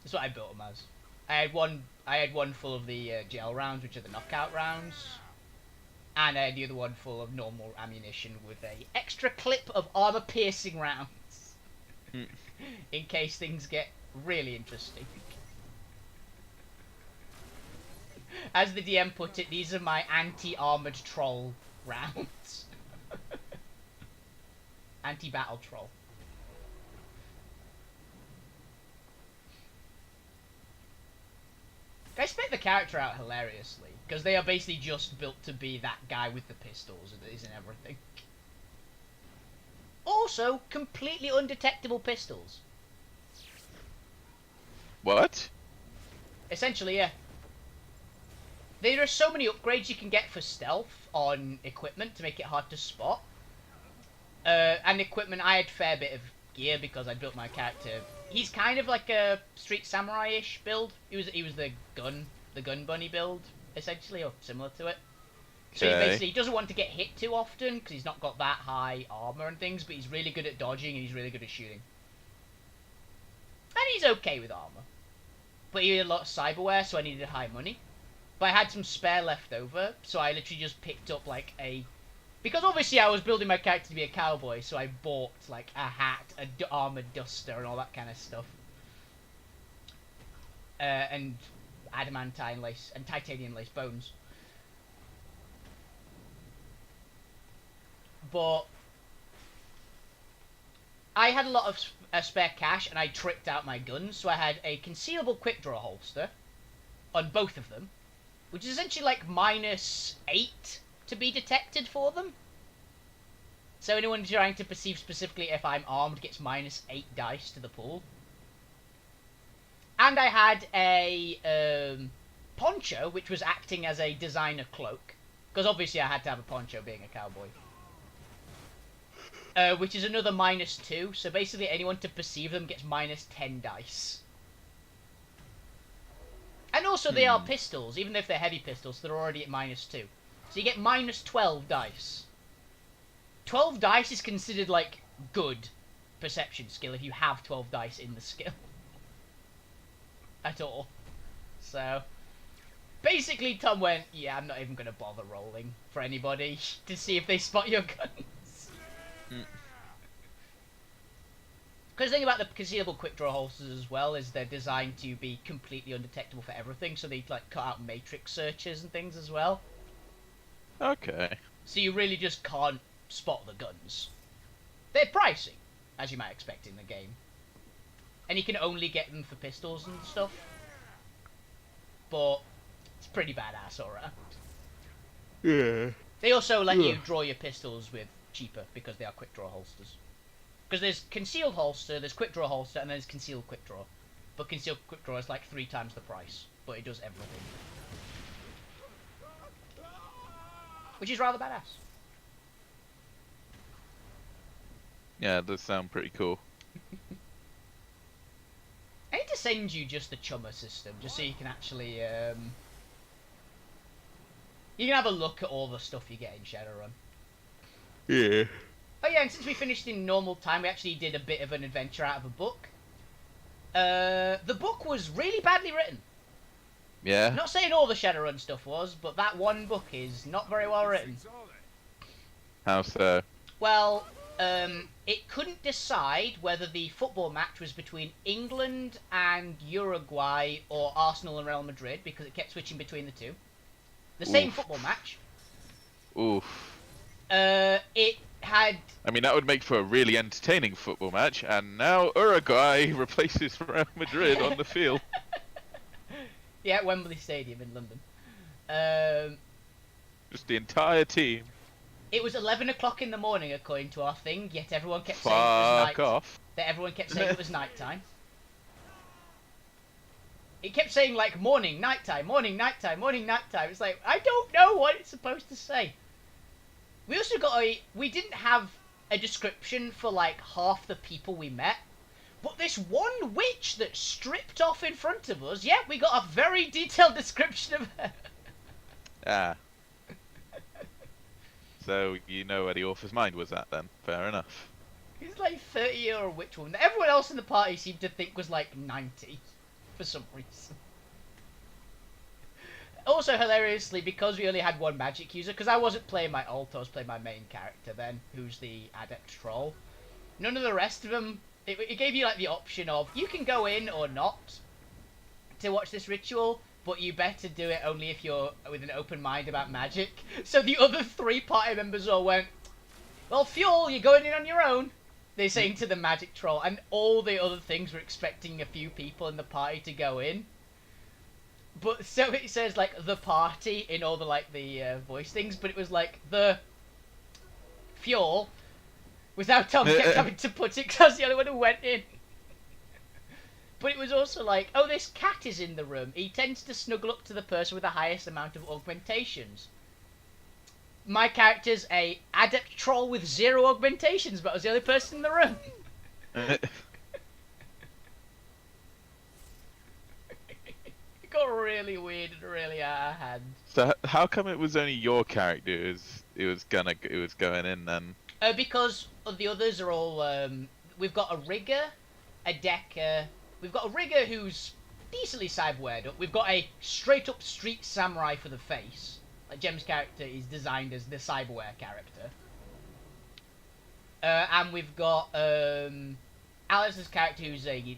That's what I built them as. I had one full of the gel rounds, which are the knockout rounds. And I had the other one full of normal ammunition with a extra clip of armor-piercing rounds. In case things get really interesting. As the DM put it, these are my anti-armored troll rounds. Anti-battle troll. They split the character out hilariously, because they are basically just built to be that guy with the pistols and everything. Also, completely undetectable pistols. What? Essentially, yeah. There are so many upgrades you can get for stealth on equipment to make it hard to spot. And equipment, I had a fair bit of gear because I built my character. He's kind of like a street samurai-ish build. He was the gun bunny build, essentially, or similar to it. So he doesn't want to get hit too often because he's not got that high armor and things, but he's really good at dodging and he's really good at shooting. And he's okay with armor. But he had a lot of cyberware, so I needed high money. But I had some spare left over, so I literally just picked up like a... Because obviously I was building my character to be a cowboy, so I bought like a hat, armored duster, and all that kind of stuff. And adamantine lace and titanium lace bones. But I had a lot of spare cash, and I tricked out my guns, so I had a concealable quick draw holster on both of them, which is essentially like -8 to be detected for them. So anyone trying to perceive specifically if I'm armed gets -8 dice to the pool. And I had a poncho, which was acting as a designer cloak, because obviously I had to have a poncho being a cowboy. Which is another -2, so basically anyone to perceive them gets -10 dice. And also they are pistols, even if they're heavy pistols, they're already at -2. So you get -12 dice. 12 dice is considered, like, good perception skill if you have 12 dice in the skill. At all. So, basically Tom went, yeah, I'm not even going to bother rolling for anybody to see if they spot your guns. Because the thing about the concealable quick draw holsters as well is they're designed to be completely undetectable for everything, so they like cut out matrix searches and things as well. Okay. So you really just can't spot the guns. They're pricey, as you might expect in the game. and you can only get them for pistols and stuff. But it's pretty badass, alright. Yeah. They also let you draw your pistols with cheaper because they are quick draw holsters. Because there's concealed holster, there's quick draw holster, and there's concealed quick draw. But concealed quick draw is like 3 times the price, but it does everything. Which is rather badass. Yeah, it does sound pretty cool. I need to send you just the chummer system, just so you can actually, you can have a look at all the stuff you get in Shadowrun. Yeah. Oh yeah, and since we finished in normal time, we actually did a bit of an adventure out of a book. The book was really badly written. Yeah. Not saying all the Shadowrun stuff was, but that one book is not very well written. How so? Well, it couldn't decide whether the football match was between England and Uruguay or Arsenal and Real Madrid, because it kept switching between the two. The same football match. Oof. It had... I mean, that would make for a really entertaining football match, and now Uruguay replaces Real Madrid on the field. Yeah, at Wembley Stadium in London. Just the entire team. It was 11 o'clock in the morning, according to our thing, yet everyone kept saying it was night. Fuck off. That everyone kept saying it was nighttime. It kept saying, like, morning, nighttime, morning, nighttime, morning, nighttime. It's like, I don't know what it's supposed to say. We also got we didn't have a description for, like, half the people we met. But this one witch that stripped off in front of us, yeah, we got a very detailed description of her. Ah. So, you know where the author's mind was at then. Fair enough. He's like 30-year-old witch woman. Everyone else in the party seemed to think was like 90. For some reason. Also, hilariously, because we only had one magic user, because I wasn't playing my alt, I was playing my main character then, who's the adept troll. None of the rest of them, it gave you like the option of, you can go in or not to watch this ritual, but you better do it only if you're with an open mind about magic. So the other 3 party members all went, well, Fuel, you're going in on your own. They're saying to the magic troll, and all the other things were expecting a few people in the party to go in. But so it says like the party in all the like the voice things, but it was like the Fuel, without Tom kept having to put it because I was the only one who went in. But it was also like, oh, this cat is in the room. He tends to snuggle up to the person with the highest amount of augmentations. My character's a adept troll with 0 augmentations, but I was the only person in the room. It got really weird and really out of hand. So how come it was only your character it was going in then? Because the others are all we've got a rigger, a decker. We've got a rigger who's decently cyberwared up. We've got a straight up street samurai for the face. Like Jem's character is designed as the cyberware character. And we've got Alice's character who's a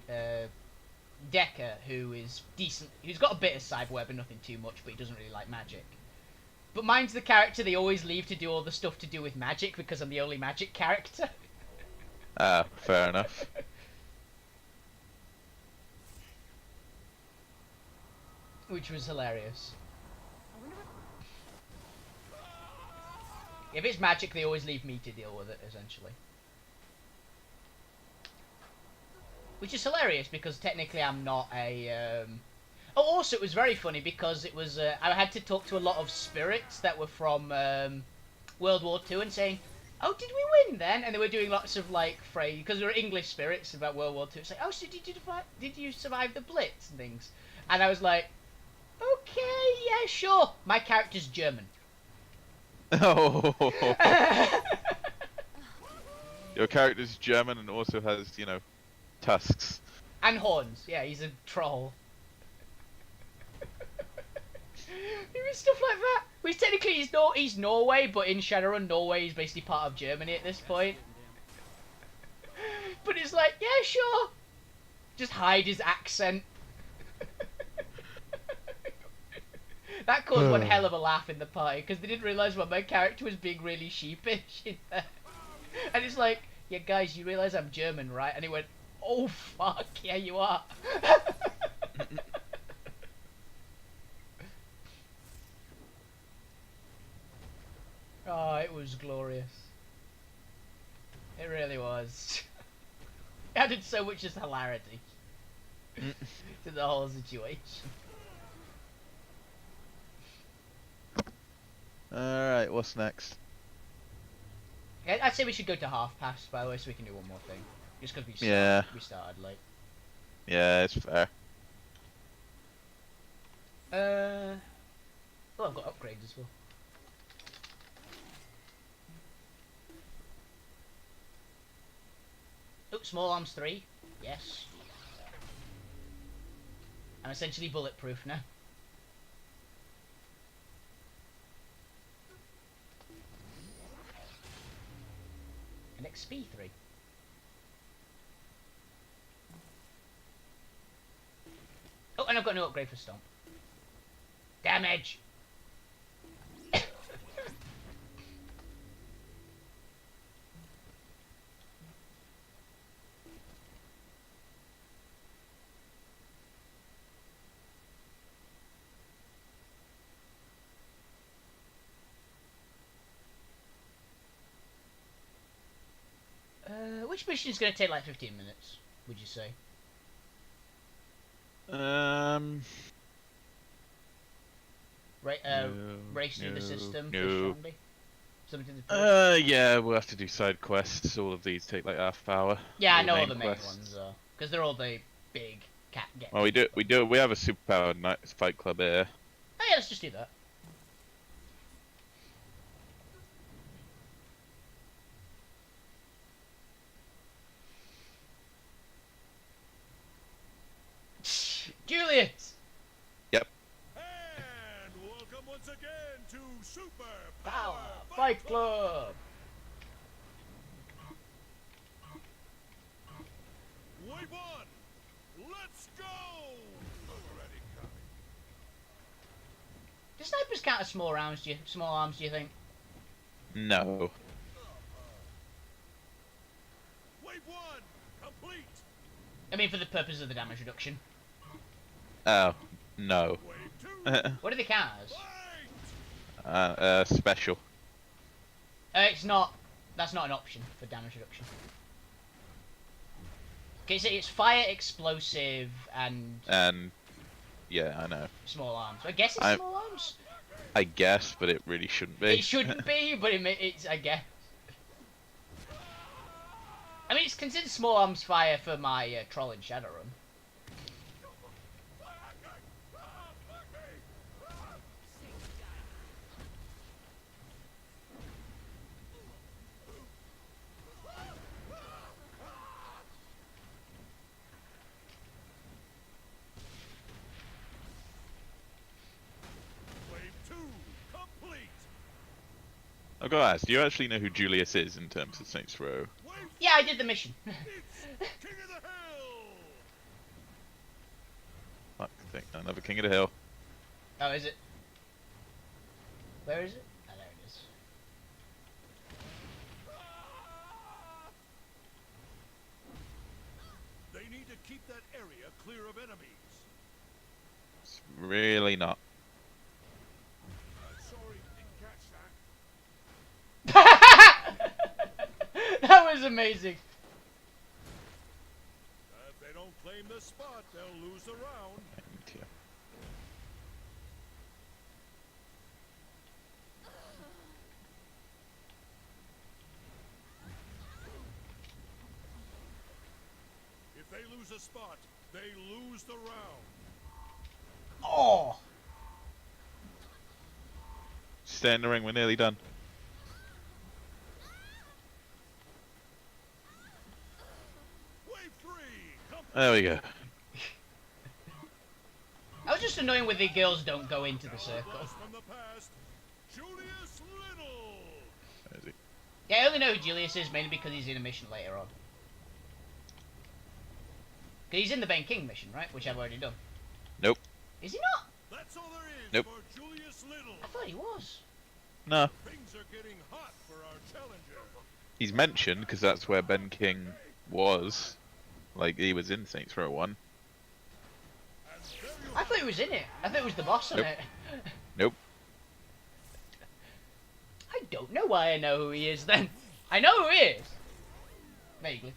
decker who is decent, who's got a bit of cyberware but nothing too much, but he doesn't really like magic. But mine's the character they always leave to do all the stuff to do with magic because I'm the only magic character. Ah, fair enough. Which was hilarious. If it's magic, they always leave me to deal with it, essentially. Which is hilarious, because technically I'm not a... Oh, also, it was very funny, because it was... I had to talk to a lot of spirits that were from World War II and saying, oh, did we win then? And they were doing lots of, like, phrase... Because they were English spirits about World War II. It's like, oh, so did you survive the Blitz and things? And I was like, okay, yeah, sure. My character's German. Oh. Your character's German and also has, you know, tusks. And horns. Yeah, he's a troll. It was stuff like that. Which technically he's Norway, but in Shadowrun, Norway is basically part of Germany at this point. But it's like, yeah, sure. Just hide his accent. That caused one hell of a laugh in the party, because they didn't realise my character was being really sheepish in there. And it's like, yeah, guys, you realise I'm German, right? And he went, Oh fuck, yeah you are. Oh, it was glorious. It really was. It added so much just hilarity to the whole situation. Alright, what's next? I'd say we should go to half past, by the way, so we can do one more thing. Just because Yeah. we started late. Yeah, it's fair. Oh, I've got upgrades as well. Oh, small arms 3. Yes. I'm essentially bulletproof now. An XP 3. Oh, and I've got no upgrade for Stomp. Damage! Which mission is going to take like 15 minutes, would you say? Right, No, race through the no, system no. for Shandy? Something to do? Yeah, we'll have to do side quests. All of these take like half hour. Yeah, I All know all main the main quests. ones are. Because they're all the big cat get. Well, we have a superpowered night fight club here. Oh yeah, let's just do that. Julius! Yep. And welcome once again to Super Power Fight Club! Wave 1, let's go! Already coming. Do snipers count as small arms, do you think? No. Wave 1, complete! I mean, for the purpose of the damage reduction. Oh, no. Wave 2, What do they count as? fight! Special. It's not. That's not an option for damage reduction. Okay, so it's fire, explosive, and Yeah, I know. small arms. I guess it's small arms. I guess, but it really shouldn't be. It shouldn't be, but it's I guess. I mean, it's considered small arms fire for my troll in Shadowrun. Wave 2, complete! I've got to ask, do you actually know who Julius is in terms of Saints Row? Wave Yeah, I did the mission. It's King of the Hill! Fuck, I think another King of the Hill. Oh, is it? Where is it? Oh, there it is. They need to keep that area clear of enemies. It's really not. Sorry, didn't catch that. That was amazing. If they don't claim the spot, they'll lose the round. Thank you. If they lose a spot, they lose the round. Oh! Stay in the ring, we're nearly done. Wave 3, complete! There we go. I was just annoying when the girls don't go into the circle. Blast from the past, Julius Little! Where is he? Yeah, I only know who Julius is mainly because he's in a mission later on. 'Cause he's in the Ben King mission, right? Which I've already done. Nope. Is he not? That's all there is Nope. for Julius Little. I thought he was. No. Things are getting hot for our challenger. He's mentioned because that's where Ben King was. Like he was in Saints Row 1. I thought he was in it. I thought it was the boss in Nope. it. Nope. I don't know why I know who he is then. I know who he is. Vaguely.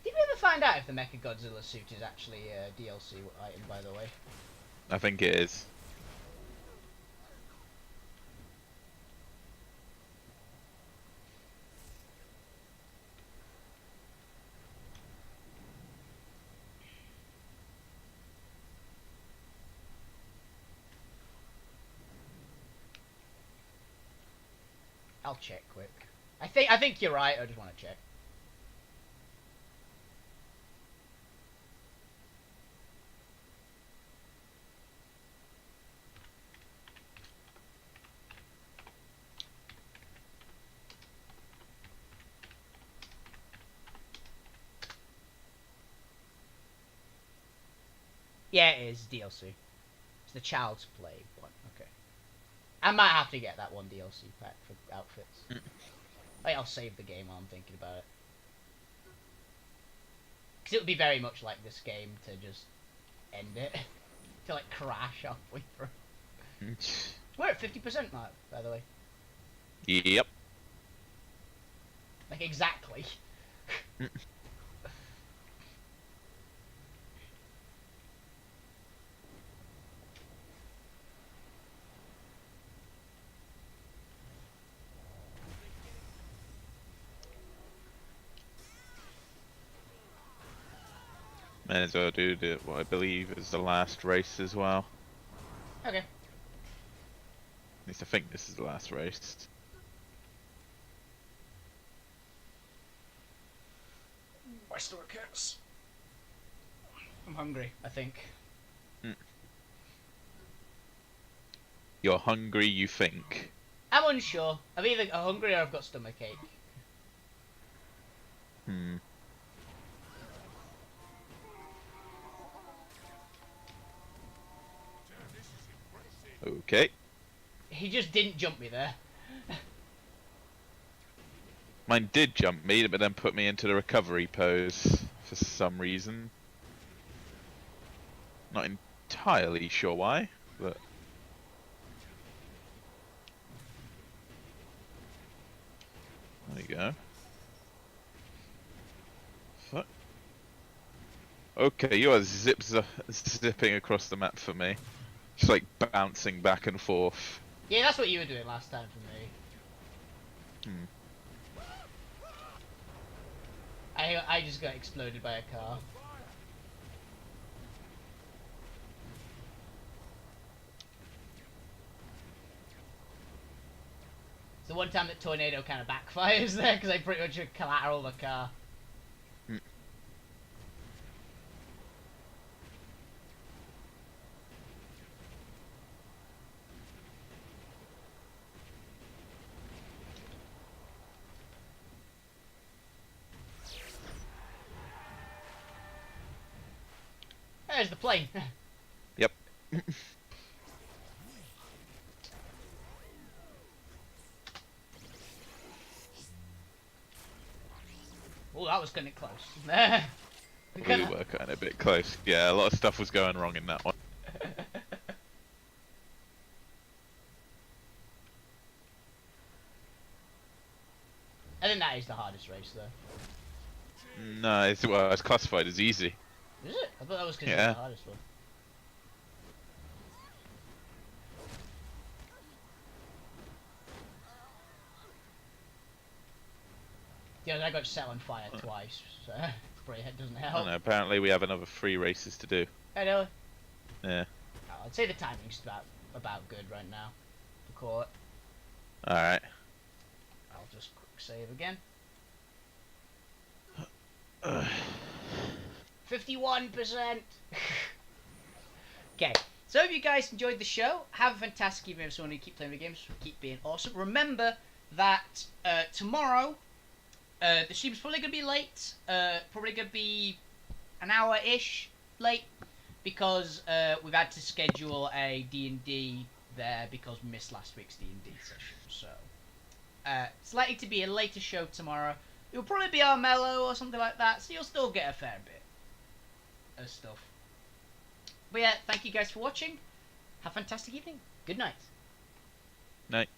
Did we ever find out if the Mechagodzilla suit is actually a DLC item, by the way? I think it is. I'll check quick. I think you're right. I just want to check. Yeah, it is DLC. It's the Child's Play one. Okay. I might have to get that one DLC pack for outfits. Wait, I'll save the game while I'm thinking about it. Because it would be very much like this game to just end it. To like crash halfway through. We're at 50% mark, by the way. Yep. Like exactly. May as well do what I believe is the last race as well. Okay. At least I think this is the last race. My stomach hurts. I'm hungry, I think. You're hungry, you think? I'm unsure. I'm either hungry or I've got stomachache. Hmm. Okay. He just didn't jump me there. Mine did jump me, but then put me into the recovery pose for some reason. Not entirely sure why, but... There you go. Fuck. Okay, you are zipping across the map for me. Just like bouncing back and forth. Yeah, that's what you were doing last time for me. I just got exploded by a car. It's the one time that tornado kind of backfires there because I pretty much collateral the car. There's the plane. Yep. Oh, that was kind of close. We were kind of a bit close. Yeah, a lot of stuff was going wrong in that one. I think that is the hardest race, though. No, it's classified as easy. Is it? I thought that was because it's the hardest one. Yeah, I got set on fire twice, so probably it doesn't help. I don't know, apparently we have another 3 races to do. I know. Yeah. Oh, I'd say the timing's about good right now to call it. Alright. I'll just quick save again. 51%! Okay, so if you guys enjoyed the show, have a fantastic evening, everyone who keep playing the games, keep being awesome. Remember that tomorrow, the stream's probably going to be late, probably going to be an hour-ish late because we've had to schedule a D&D there because we missed last week's D&D session. So it's likely to be a later show tomorrow. It'll probably be our mellow or something like that, so you'll still get a fair bit of stuff. But yeah, thank you guys for watching. Have a fantastic evening. Good night. Night.